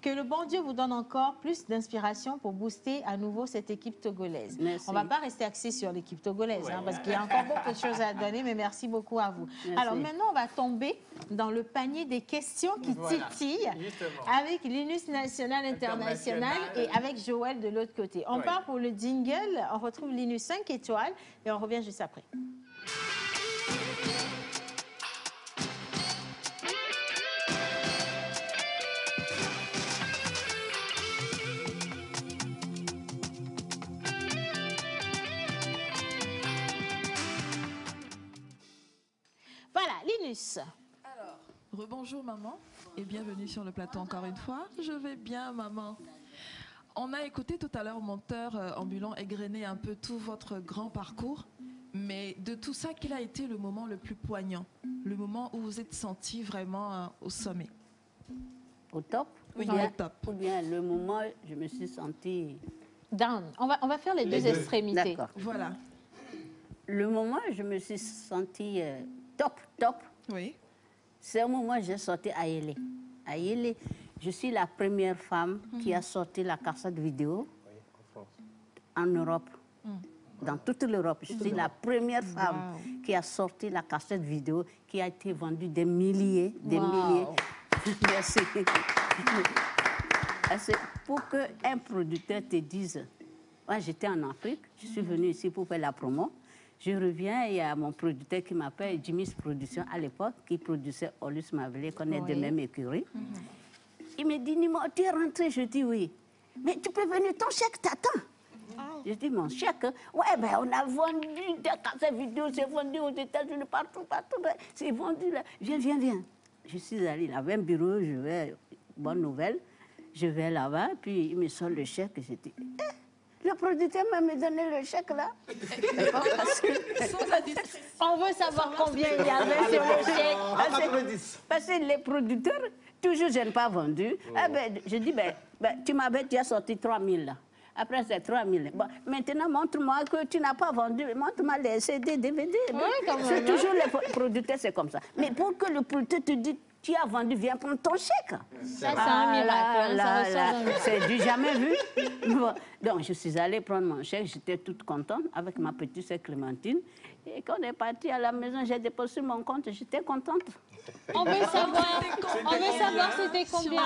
Que le bon Dieu vous donne encore plus d'inspiration pour booster à nouveau cette équipe togolaise. Merci. On ne va pas rester axé sur l'équipe togolaise, hein, parce qu'il y a encore beaucoup de choses à donner, mais merci beaucoup à vous. Merci. Alors maintenant, on va tomber dans le panier des questions qui titillent justement. avec l'Inus National International et avec Joël de l'autre côté. On part pour le jingle, on retrouve l'Inus 5 étoiles et on revient juste après. Voilà, Linus. Alors, rebonjour maman et bienvenue sur le plateau encore une fois. Je vais bien maman. On a écouté tout à l'heure monteur ambulant égrener un peu tout votre grand parcours, mais de tout ça, quel a été le moment le plus poignant? Le moment où vous êtes senti vraiment au sommet? Au top? Oui, Ou bien- au top. Ou bien le moment où je me suis sentie... Down. On va faire les deux extrémités. D'accord. Voilà. Le moment où je me suis sentie top, Oui. c'est au moment où j'ai sorti Ayele. Ayele, je suis la première femme qui a sorti la cassette vidéo en Europe. Dans toute l'Europe, je suis la première femme qui a sorti la cassette vidéo qui a été vendue des milliers, des milliers. Merci. C'est pour qu'un producteur te dise, moi j'étais en Afrique, je suis venue ici pour faire la promo. Je reviens, il y a mon producteur qui m'appelle Jimmy's Production à l'époque, qui produisait Olus Mavelé, qu'on est de même écurie. Il me dit, Nimo, tu es rentré? Je dis oui. Mais tu peux venir, ton chèque t'attend. Je dis, mon chèque, ouais, ben on a vendu des cassettes vidéo, c'est vendu aux États-Unis, partout, c'est vendu là. Viens. Je suis allée, il avait un bureau, je vais, bonne nouvelle, je vais là-bas, puis il me sort le chèque, et je dis, Le producteur m'a donné le chèque là. On veut savoir combien il y avait sur le chèque. Parce que les producteurs, toujours je n'ai pas vendu. Eh ben, je dis, tu m'avais déjà sorti 3 000 là. Après, c'est 3 000. Bon, maintenant, montre-moi que tu n'as pas vendu. Montre-moi les CD, DVD. C'est toujours les producteurs, c'est comme ça. Mais pour que le producteur te dise, tu as vendu, viens prendre ton chèque. Ça, c'est un miracle. C'est du jamais vu. Bon, donc, je suis allée prendre mon chèque. J'étais toute contente avec ma petite sœur Clémentine. Et quand on est parti à la maison, j'ai déposé mon compte. J'étais contente. On veut savoir c'était combien.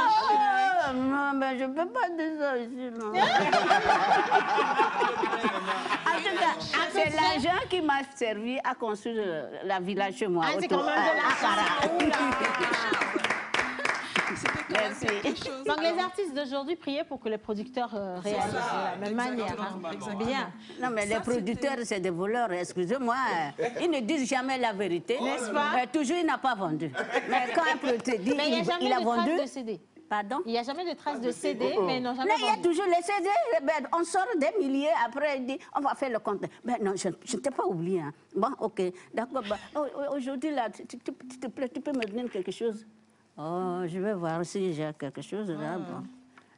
Non, mais je ne peux pas dire ça ici, non. En tout cas, c'est l'argent qui m'a servi à construire la village chez moi. C'est quand même de Merci. Donc les artistes d'aujourd'hui priaient pour que les producteurs réalisent de la même manière. Bien. Non, mais les producteurs, c'est des voleurs, excusez-moi. Ils ne disent jamais la vérité. N'est-ce pas? Toujours, il n'a pas vendu. Mais quand un producteur dit il a vendu... de CD. Pardon? Il n'y a jamais de traces de CD, mais ils n'ont jamais vendu. Il y a toujours les CD. On sort des milliers, après il dit, on va faire le compte. Non, je ne t'ai pas oublié. Hein. Bon, ok, d'accord. Aujourd'hui, là, s'il te plaît, tu peux me donner quelque chose? Oh, je vais voir si j'ai quelque chose là. Bon.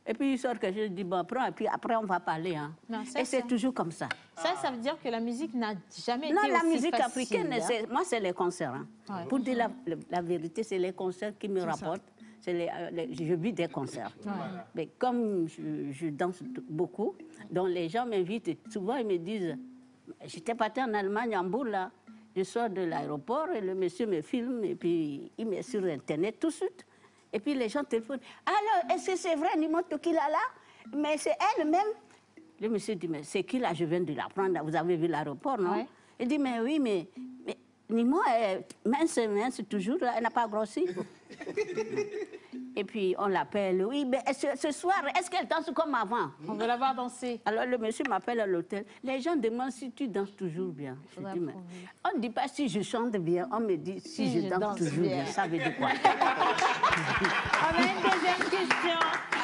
Et puis il sort quelque chose, je dis, bon, prends, et puis après on va parler. Hein. Non, et c'est toujours comme ça. Ça veut dire que la musique n'a jamais été aussi facile. Non, la musique africaine, moi, c'est les concerts. Hein. Ouais. Pour dire la vérité, c'est les concerts qui me rapportent. Je vis des concerts. Ouais. Mais comme je danse beaucoup, donc les gens m'invitent. Souvent, ils me disent, j'étais partie en Allemagne, en Bourg, là. Je sors de l'aéroport et le monsieur me filme et puis il met sur Internet tout de suite. Et puis les gens téléphonent. Alors, est-ce que c'est vrai, Nimoto qui l'a là? Mais c'est elle-même. Le monsieur dit, mais c'est qui là? Je viens de la prendre. Vous avez vu l'aéroport, non? Ouais. Il dit, mais oui, mais Nimo, mince toujours, elle n'a pas grossi. Et puis on l'appelle, oui, mais ce soir, est-ce qu'elle danse comme avant? On veut la voir danser. Alors le monsieur m'appelle à l'hôtel. Les gens demandent si tu danses toujours bien. Je dis, mais on ne dit pas si je chante bien, on me dit si je danse toujours bien. Ça veut dire quoi? On a une deuxième question.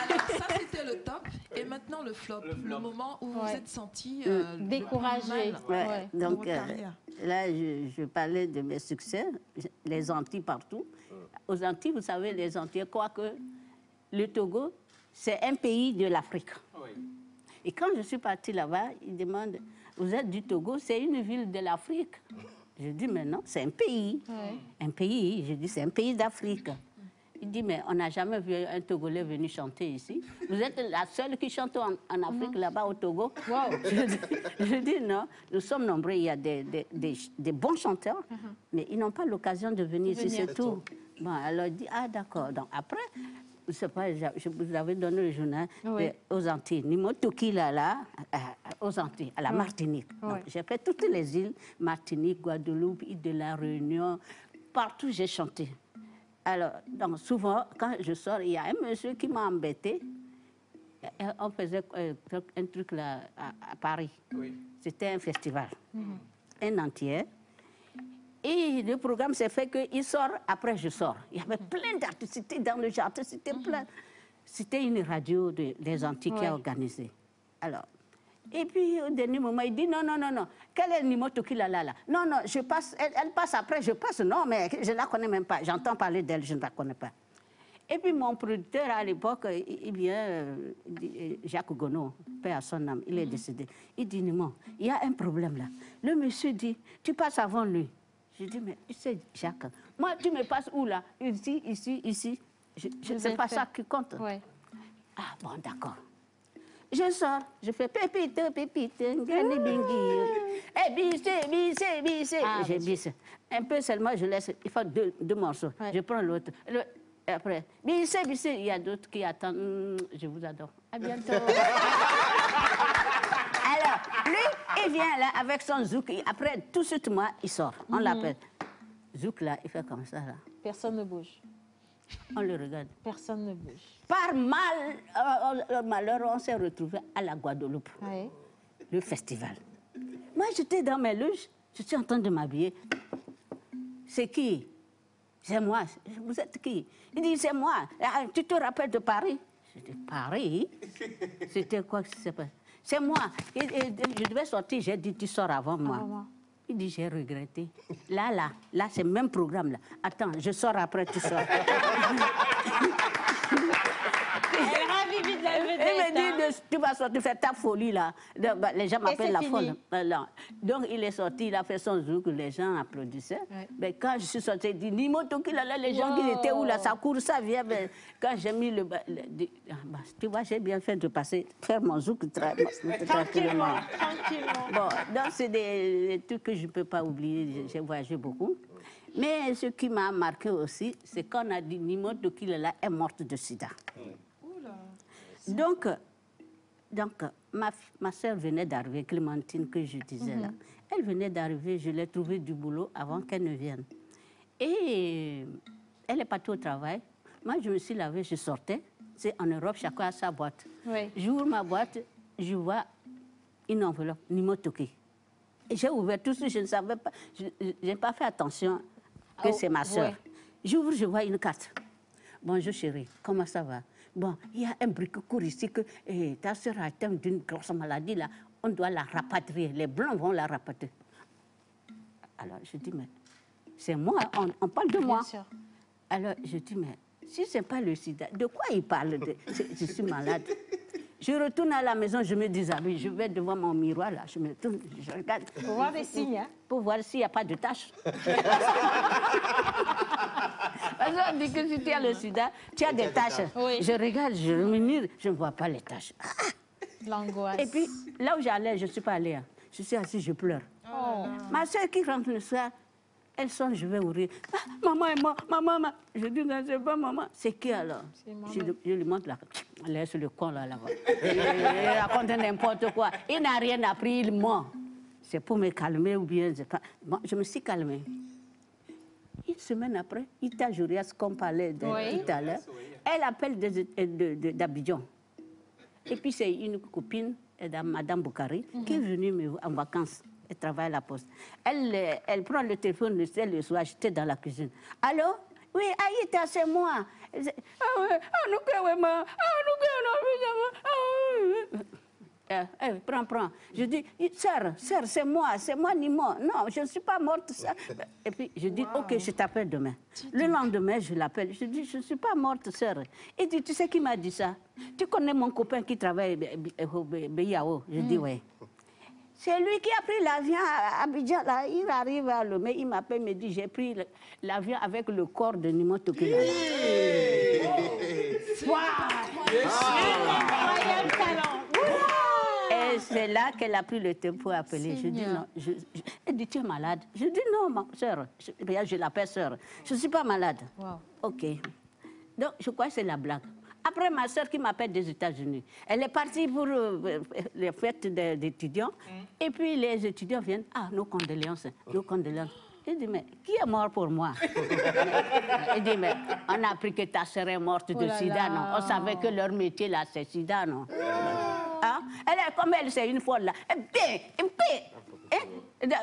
Alors ça c'était le top. Et maintenant le flop. Le moment où vous vous êtes senti découragé. Ouais. Donc là, je parlais de mes succès, les Antilles partout. Aux Antilles, vous savez, les Antilles, quoique le Togo, c'est un pays de l'Afrique. Oui. Et quand je suis partie là-bas, ils demandent, vous êtes du Togo, c'est une ville de l'Afrique. Je dis, mais non, c'est un pays. Oui. Un pays, je dis, c'est un pays d'Afrique. Il dit, mais on n'a jamais vu un Togolais venir chanter ici. Vous êtes la seule qui chante en Afrique, là-bas, au Togo. Wow. Je dis, non, nous sommes nombreux, il y a des bons chanteurs, mais ils n'ont pas l'occasion de venir ici, c'est tout. Bon, alors il dit, ah d'accord. Donc après, je ne sais pas, je vous avais donné le journal aux Antilles. Nimotoki là, aux Antilles, à la Martinique. J'ai fait toutes les îles, Martinique, Guadeloupe, île de la Réunion, partout j'ai chanté. Alors, donc souvent, quand je sors, il y a un monsieur qui m'a embêté. On faisait un truc là à Paris. Oui. C'était un festival, un entier. Et le programme s'est fait qu'il sort, après je sors. Il y avait plein d'artistes, c'était dans le jardin, c'était plein. C'était une radio des Antilles qui a organisé. Alors, et puis au dernier moment, il dit non. Quel est le Nimoto qui l'a là? Non, je passe, elle passe après, je passe. Non, mais je ne la connais même pas. J'entends parler d'elle, je ne la connais pas. Et puis mon producteur à l'époque, il vient, Jacques Gono, paix à son âme, il est décédé. Il dit Nimo, il y a un problème là. Le monsieur dit, tu passes avant lui. Je dis, mais tu sais, Jacques, moi, tu me passes où là? Ici. C'est pas ça qui compte. Ouais. Ah bon, d'accord. Je sors, je fais pépite, gani bingi. Eh, bissé. Je bisse. Un peu seulement, je laisse, il faut deux morceaux. Ouais. Je prends l'autre. Après, bissé, il y a d'autres qui attendent. Je vous adore. À bientôt. Alors, lui, il vient là avec son zouk. Après, tout de suite, moi, il sort. On l'appelle. Zouk, là, il fait comme ça, là. Personne ne bouge. On le regarde. Personne ne bouge. Par malheur, on s'est retrouvés à la Guadeloupe. Oui. Le festival. Moi, j'étais dans mes loges. Je suis en train de m'habiller. C'est qui? C'est moi. Vous êtes qui? Il dit, c'est moi. Tu te rappelles de Paris? Je dis, Paris? C'était quoi que c'est pas? c'est moi. Et je devais sortir, j'ai dit, tu sors avant moi. Il dit, j'ai regretté. Là, c'est le même programme. Là. Attends, je sors après, tu sors. Il me dit, tu vas sortir faire ta folie là. Les gens m'appellent la folle. Donc il est sorti, il a fait son zouk, les gens applaudissaient. Mais quand je suis sortie, il dit, Nimo Tokila, là, les gens qui étaient où là, ça court, ça vient. Mais quand j'ai mis tu vois, j'ai bien fait de faire mon zouk tranquillement. Bon, donc c'est des trucs que je ne peux pas oublier, j'ai voyagé beaucoup. Mais ce qui m'a marqué aussi, c'est qu'on a dit Nimo Tokila là est morte de sida. Donc ma soeur venait d'arriver, Clémentine, que je disais là. Elle venait d'arriver, je l'ai trouvée du boulot avant qu'elle ne vienne. Et elle est partie au travail. Moi, je me suis lavée, je sortais. C'est en Europe, chacun a sa boîte. Oui. J'ouvre ma boîte, je vois une enveloppe, Nimo Toki. Et j'ai ouvert tout ça, je ne savais pas, je n'ai pas fait attention que c'est ma soeur. Ouais. J'ouvre, je vois une carte. Bonjour chérie, comment ça va? Bon, il y a un bricocourt ici que ta soeur a atteint d'une grosse maladie, là, on doit la rapatrier. Les Blancs vont la rapatrier. Alors, je dis, mais c'est moi, on parle de moi. Sûr. Alors, je dis, mais si ce n'est pas le sida, de quoi il parle? Je suis malade. Je retourne à la maison, je me déshabille, je vais devant mon miroir, là, je me tourne, je regarde. Pour voir les signes, hein? Pour voir s'il n'y a pas de taches. Parce qu'on dit que si tu as le sida, tu as des taches. Oui. Je regarde, je me mire, je ne vois pas les taches. L'angoisse. Et puis, là où j'allais, je ne suis pas allée. Hein. Je suis assise, je pleure. Oh. Ma soeur qui rentre le soir, elle sonne, je vais ouvrir. Ah, maman est morte, maman. Je dis, non, c'est pas maman. C'est qui alors? Je lui montre là. Laisse le con là-bas. Il raconte n'importe quoi. Il n'a rien appris, il ment. C'est pour me calmer ou bien... Bon, je me suis calmée. Une semaine après, Ita Jurias, qu'on parlait tout à l'heure, elle appelle d'Abidjan. Et puis c'est une copine, Madame Boukari, qui est venue en vacances. Elle travaille à la poste. Elle prend le téléphone le soir, j'étais dans la cuisine. Allô? Oui, Aïta, c'est moi. Prends. Je dis, sœur, c'est moi, Nimo. Non, je ne suis pas morte. Ça. Et puis, je dis, ok, je t'appelle demain. Le lendemain, je l'appelle. Je dis, je ne suis pas morte, sœur. Il dit, tu sais qui m'a dit ça? Tu connais mon copain qui travaille au Béyao? Je dis, oui. C'est lui qui a pris l'avion à Abidjan. Là, il arrive à Lomé, il m'appelle, me dit, j'ai pris l'avion avec le corps de Nimo Tokila. Incroyable talent. Et c'est là qu'elle a pris le temps pour appeler. Je dis non. Elle dit, tu es malade? Je dis non, ma soeur. Je l'appelle soeur. Je ne suis pas malade. Wow. OK. Donc, je crois que c'est la blague. Après, ma soeur qui m'appelle des États-Unis, elle est partie pour les fêtes d'étudiants. Et puis, les étudiants viennent. Ah, nos condoléances. Nos condoléances. Il dit, mais qui est mort pour moi? Il dit, mais on a appris que ta soeur est morte de sida, non? On savait que leur métier, là, c'est sida, non? Hein? Elle est comme elle, c'est une folle, là.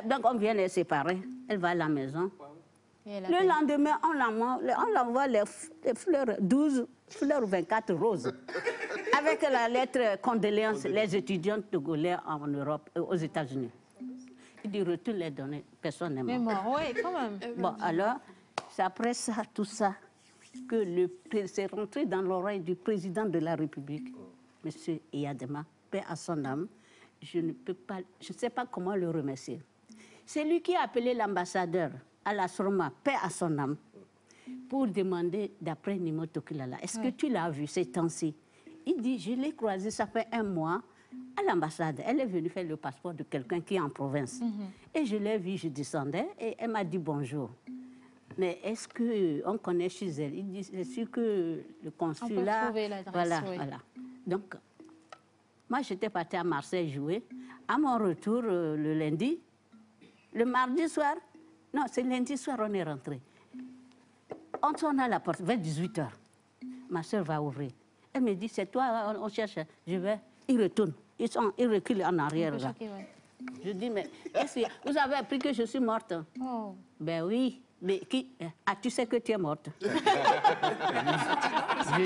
Donc, on vient les séparer. Elle va à la maison. Le lendemain, on l'envoie les fleurs, 12 fleurs, 24 roses. Avec la lettre condoléances, les étudiants togolais en Europe, aux États-Unis. Il dit, retourne les données, personne n'est mort. Mais mort, oui, quand même. Bon, alors, c'est après ça, tout ça, que c'est rentré dans l'oreille du président de la République, M. Eyadema, paix à son âme. Je ne sais pas comment le remercier. C'est lui qui a appelé l'ambassadeur à la Sorma, paix à son âme, pour demander d'après Nimo Tokilala. Est-ce que tu l'as vu ces temps-ci? Il dit, je l'ai croisé, ça fait 1 mois, à l'ambassade. Elle est venue faire le passeport de quelqu'un qui est en province. Et je l'ai vue, je descendais, et elle m'a dit bonjour. Mais est-ce qu'on connaît chez elle? Il dit, c'est sûr que le consulat... On peut trouver l'adresse, voilà. Donc, moi, j'étais partie à Marseille jouer. À mon retour, le lundi, le mardi soir, non, c'est lundi soir, on est rentré. On sonne à la porte, vers 18h. Ma soeur va ouvrir. Elle me dit, c'est toi, on cherche. Je vais, il retourne. Il recule en arrière. Choqué, ouais. Je dis, mais vous avez appris que je suis morte? Oh. Ben oui. Mais qui? Ah, tu sais que tu es morte. Je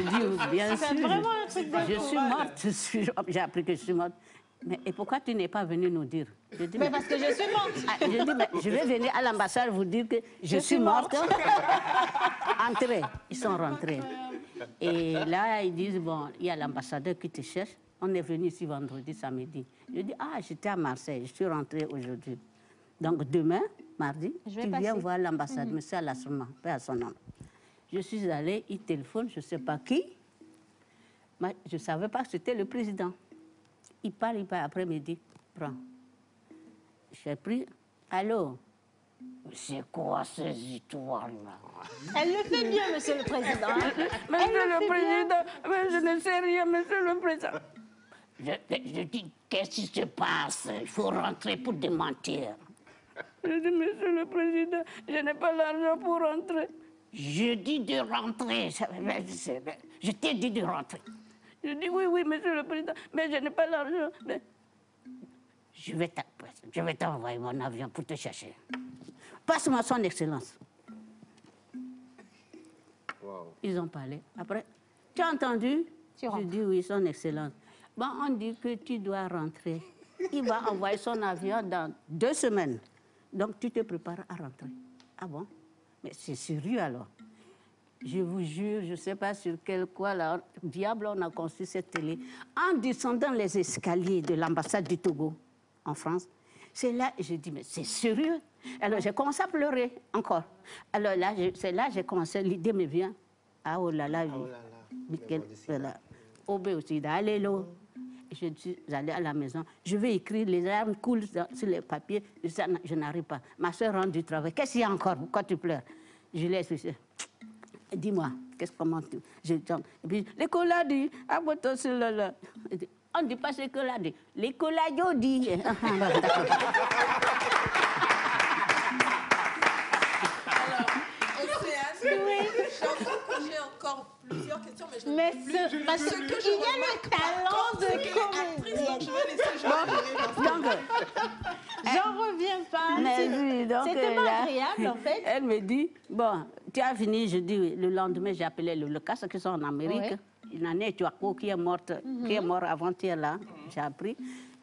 dis, bien sûr. C'est vraiment un truc de... Je suis morte. J'ai appris que je suis morte. Mais et pourquoi tu n'es pas venu nous dire? Je dis, mais parce que je suis morte. Ah, je dis, mais je vais venir à l'ambassade vous dire que je suis morte. Entrez. Ils sont rentrés. Et là, ils disent, bon, il y a l'ambassadeur qui te cherche. On est venu ici vendredi, samedi. Je dis, ah, j'étais à Marseille, je suis rentrée aujourd'hui. Donc demain, mardi, tu viens voir l'ambassade, monsieur Alassouman, paix à son nom. Je suis allée, il téléphone, je ne sais pas qui. Mais je ne savais pas que c'était le président. Il parle après-midi, prends. J'ai pris, allô, c'est quoi ces histoires-là? Elle le fait bien, monsieur le président. Monsieur le président, mais je ne sais rien, monsieur le président. Je dis, qu'est-ce qui se passe? Il faut rentrer pour démentir. Je dis, monsieur le président, je n'ai pas l'argent pour rentrer. Je dis de rentrer. Je t'ai dit de rentrer. Je dis, oui, oui, monsieur le président, mais je n'ai pas l'argent. Mais... Je vais t'envoyer mon avion pour te chercher. Passe-moi son excellence. Wow. Ils ont parlé. Après, tu as entendu? Je dis, oui, son excellence. Bon, on dit que tu dois rentrer. Il va envoyer son avion dans 2 semaines. Donc, tu te prépares à rentrer. Ah bon? Mais c'est sérieux alors. Je vous jure, je ne sais pas sur quel quoi, là, diable, on a construit cette télé. En descendant les escaliers de l'ambassade du Togo en France, c'est là, j'ai dit, mais c'est sérieux? Alors, j'ai commencé à pleurer encore. Alors là, c'est là que j'ai commencé, l'idée me vient. Ah, oh là là, voilà. Obé aussi, alléluia. Je suis allée à la maison. Je vais écrire, les larmes coulent sur les papiers. Je n'arrive pas. Ma soeur rentre du travail. Qu'est-ce qu'il y a encore? Pourquoi tu pleures? Je l'ai expliqué. Dis-moi, comment tu... Et puis, l'école a dit, on ne dit pas ce que l'a dit. L'école a dit. J'ai encore plusieurs questions, mais je mais parce qu'il y a le talent de comédienne. Je vais laisser Jean. J'en reviens pas. C'était pas agréable, en fait. Elle me dit, bon, tu as fini, je dis oui. Le lendemain, j'ai appelé le Lucas, qui sont en Amérique. Il y en a Tuaco qui est mort avant-hier là, j'ai appris.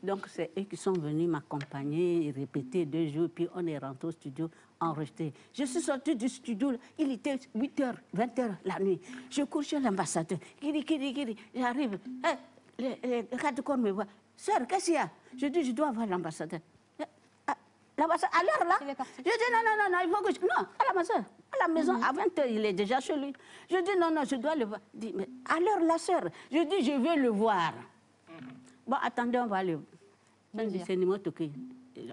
Donc, c'est eux qui sont venus m'accompagner, répéter 2 jours, puis on est rentré au studio, enregistré. Je suis sortie du studio, il était 8h, 20h la nuit. Je cours chez l'ambassadeur. Kiri, j'arrive. Les gardes de corps me voient. Sœur, qu'est-ce qu'il y a? Je dis, je dois voir l'ambassadeur. L'ambassadeur, à l'heure là? Je dis, non, il faut que je... Non, à la maison, à 20h, il est déjà chez lui. Je dis, non, je dois le voir. Il dit, mais à l'heure, la sœur. Je dis, je veux le voir. Bon, attendez, on va aller. C'est Nimo Toki,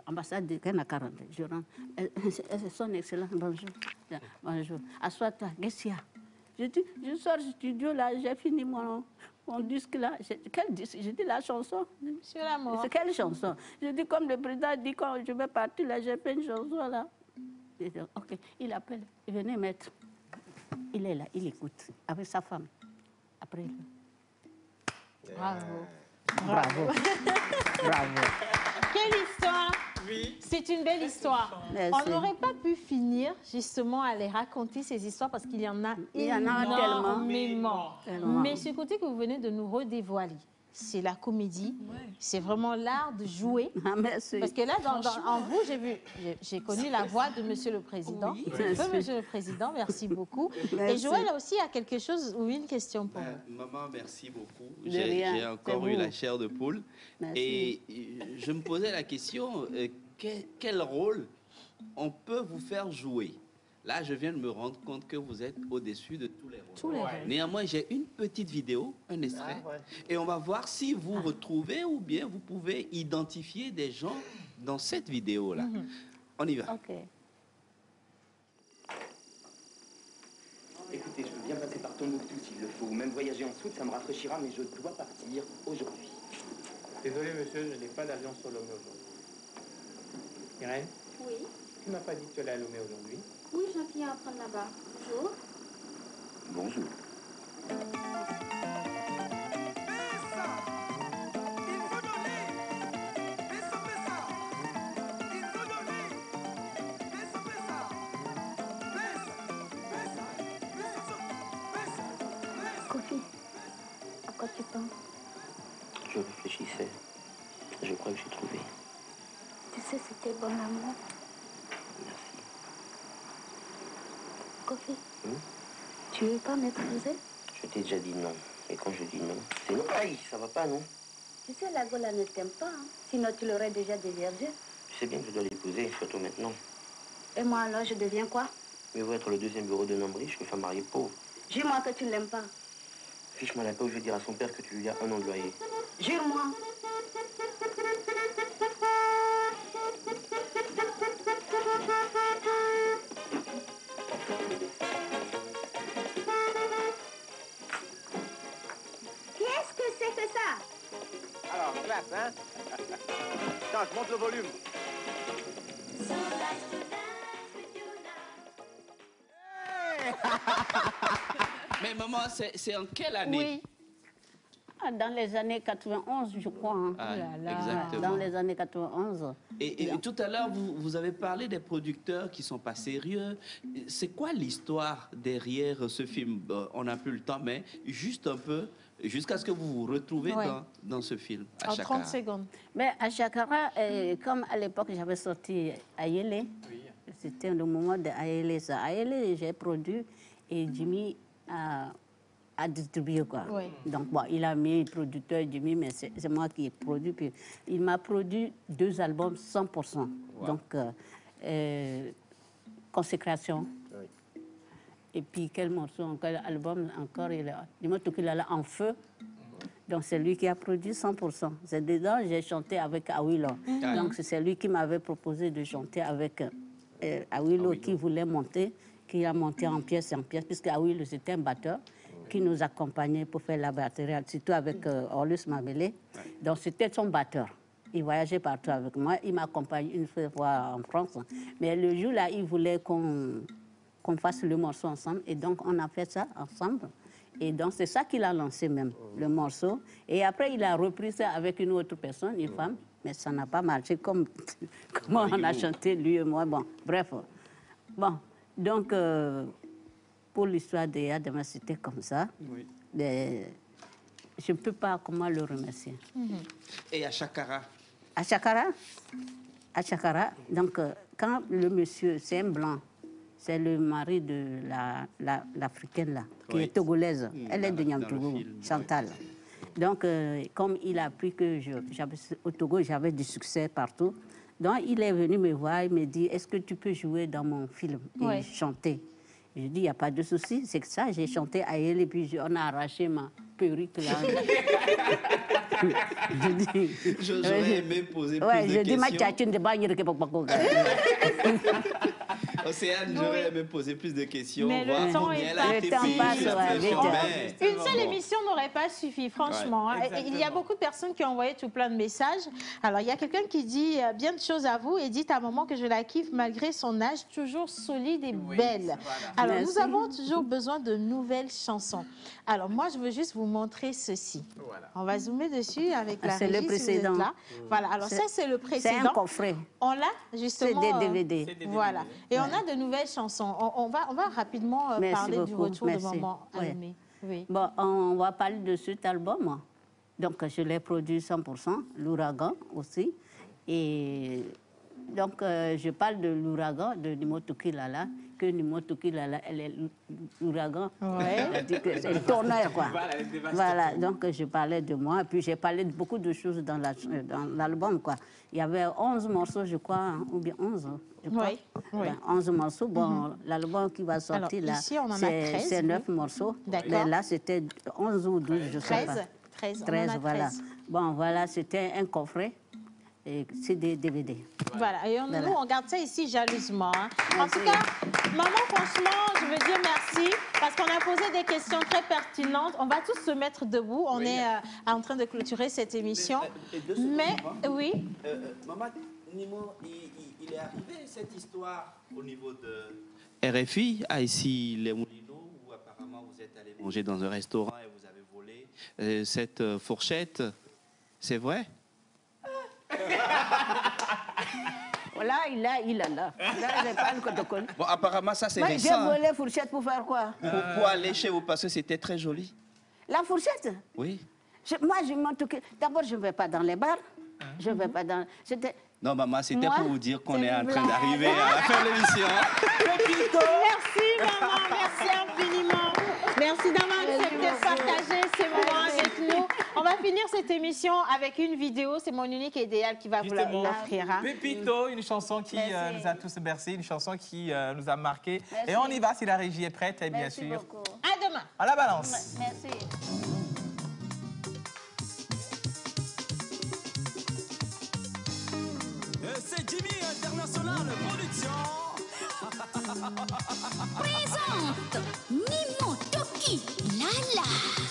ambassade de Kena 40. Je rentre. Son excellence, bonjour. Bonjour. Assois-toi, qu'est-ce qu'il y a? Je dis, je sors du studio là, j'ai fini mon disque là. Quel disque? Je dis la chanson. Sur la mort. C'est quelle chanson? Je dis, comme le président dit, quand je vais partir là, j'ai fait une chanson là. Je dis, ok, il appelle, venez mettre. Il est là, il écoute, avec sa femme. Après, bravo. Bravo. Bravo. Quelle histoire! Oui. C'est une belle histoire. Merci. On n'aurait pas pu finir justement à les raconter ces histoires parce qu'il y en a tellement. Mais ce côté que vous venez de nous redévoiler, c'est la comédie, c'est vraiment l'art de jouer. Ah, merci. Parce que là, en vous, j'ai connu la voix de Monsieur le Président. Oui. Monsieur le Président, merci beaucoup. Merci. Et Joël aussi a quelque chose ou une question pour vous. Maman, merci beaucoup. De rien, J'ai encore c'est eu vous. la chair de poule. Merci. Et je me posais la question, quel rôle on peut vous faire jouer? Là, je viens de me rendre compte que vous êtes au-dessus de tous les rôles. Tous les rôles. Néanmoins, j'ai une petite vidéo, un extrait, et on va voir si vous retrouvez ou bien vous pouvez identifier des gens dans cette vidéo-là. On y va. Ok. Écoutez, je veux bien passer par Tombouctou s'il le faut, ou même voyager en soute, ça me rafraîchira, mais je dois partir aujourd'hui. Désolé, monsieur, je n'ai pas d'avion sur Lomé aujourd'hui. Irène, Oui. tu m'as pas dit que tu allais à Lomé aujourd'hui? Oui, j'ai un client à prendre là-bas. Bonjour. Bonjour. Kofi, à quoi tu penses? Je réfléchissais. que j'ai trouvé. Tu sais, c'était bon amour. Merci. Kofi, tu veux pas m'épouser? Je t'ai déjà dit non. Et quand je dis non, c'est non. Aïe, ça va pas, non? Tu sais, la Gola ne t'aime pas, hein? Sinon tu l'aurais déjà déviergé. Tu sais bien que je dois l'épouser, surtout maintenant. Et moi alors, je deviens quoi? Mieux vaut être le deuxième bureau d'un homme riche que femme mariée pauvre. Jure-moi que tu ne l'aimes pas. Fiche-moi la paix où je vais dire à son père que tu lui as un an de loyer. Jure-moi. Qu'est-ce que c'est que ça? Alors, classe, hein? Attends, je monte le volume. Mais maman, c'est en quelle année? Oui. Ah, dans les années 91, je crois. Hein. Ah, Oh là là, exactement. dans les années 91. Et tout à l'heure, vous avez parlé des producteurs qui ne sont pas sérieux. C'est quoi l'histoire derrière ce film? On n'a plus le temps, mais juste un peu, jusqu'à ce que vous vous retrouvez Ouais. dans ce film. En 30 secondes. Mais à Chakara, comme à l'époque, j'avais sorti Ayele. C'était le moment de Ayele. Ayele, j'ai produit et Jimmy a distribué, quoi. Oui. Donc, bon, il a mis producteur Jimmy, mais c'est moi qui ai produit. Puis, il m'a produit 2 albums 100%. Wow. Donc, Consécration. Et puis, quel morceau encore? L'album encore, il m'a tout qu'il a là en feu. Donc, c'est lui qui a produit 100%. C'est dedans, j'ai chanté avec Awilo. Ah. Donc, c'est lui qui m'avait proposé de chanter avec Awilo, qui voulait monter, qui a monté en pièces, puisque Awilo, c'était un batteur qui nous accompagnait pour faire la batterie, surtout avec Orlus Mabele. Donc, c'était son batteur. Il voyageait partout avec moi. Il m'accompagne une fois en France. Mais le jour-là, il voulait qu'on fasse le morceau ensemble. Et donc, on a fait ça ensemble. Et donc, c'est ça qu'il a lancé même, le morceau. Et après, il a repris ça avec une autre personne, une femme. Mais ça n'a pas marché comme comment on a chanté, lui et moi. Bon, bref. Bon, donc, pour l'histoire de Yadema, c'était comme ça. Oui. Mais je ne peux pas comment le remercier. Et à Chakara? À Chakara, donc, quand le monsieur, c'est un blanc, c'est le mari de l'Africaine, là, qui est togolaise. Elle est de Niamtougou, Chantal. Donc, comme il a appris que au Togo, j'avais du succès partout, donc il est venu me voir, il me dit, est-ce que tu peux jouer dans mon film et chanter? Je dis, il n'y a pas de souci, c'est que ça, j'ai chanté à elle et puis on a arraché ma perruque là. J'aurais aimé poser plus de je dis, ma questions. tchatchine de bagne que papa. Océane, j'aurais aimé poser plus de questions. Mais le voir temps combien est elle a été passé. payée, la pression, mais- Une seule émission n'aurait pas suffi, franchement. Ouais, hein. Il y a beaucoup de personnes qui ont envoyé tout plein de messages. Alors, il y a quelqu'un qui dit bien de choses à vous et dit à maman que je la kiffe malgré son âge, toujours solide et belle. Alors, Merci. nous avons toujours besoin de nouvelles chansons. Alors, moi, je veux juste vous montrer ceci. On va zoomer dessus avec la c'est le régie, si vous êtes précédent. là. Voilà, alors ça, c'est le précédent. C'est un coffret. On l'a justement. C'est des DVD. Voilà. Et on a de nouvelles chansons. On va rapidement Merci parler du beaucoup, retour merci. de maman Ouais. Almé. Oui. Bon, on va parler de cet album. Donc, je l'ai produit 100%, l'ouragan aussi. Et donc, je parle de l'ouragan de Nimoto Kilala, que Nimoto Kilala, elle est l'ouragan. Ouais. C'est le tourneur, quoi. Voilà, elle est dévastatrice. Voilà, donc je parlais de moi. Puis j'ai parlé de beaucoup de choses dans l'album, quoi. Il y avait 11 morceaux, je crois, hein, ou bien 11, je crois. Oui, oui. Ben, 11 morceaux. Bon, l'album qui va sortir, Alors, là, ici, on en a c'est 13, c'est 9 oui. morceaux. D'accord. Mais là, c'était 11 ou 12, je ne sais 13, pas. 13, on en 13, a voilà. 13. Bon, voilà, c'était un coffret. Et c'est des DVD. Voilà, et Voilà. nous, on garde ça ici jalousement. hein. En tout cas, maman, franchement, je veux dire merci parce qu'on a posé des questions très pertinentes. On va tous se mettre debout. On est en train de clôturer cette émission. Mais, oui. Maman, Nimo, il est arrivé cette histoire au niveau de RFI, à ici les Moulineaux, où apparemment vous êtes allé manger dans un restaurant et vous avez volé cette fourchette. C'est vrai? Voilà, il a là. Là, j'ai pas le protocole. Bon, apparemment, ça c'est Moi, j'ai récent. volé la fourchette pour faire quoi? Pour aller chez vous, parce que c'était très joli. La fourchette? Oui. Moi, je monte que... D'abord, je ne vais pas dans les bars. Je ne vais pas dans... Non, maman, c'était Moi, pour vous dire qu'on c'est est en une train blague. d'arriver à la fin de l'émission. Merci maman, merci infiniment. Merci d'avoir accepté de partager ces moments avec nous. On va finir cette émission avec une vidéo. C'est mon unique idéal qui va vous l'offrir. Hein. Pépito, une chanson qui nous a tous bercés, une chanson qui nous a marqués. Merci. Et on y va si la régie est prête, et bien Merci sûr. beaucoup. À demain. À la balance. Merci. C'est Jimmy International Production. Présente Mimo Toki Lala.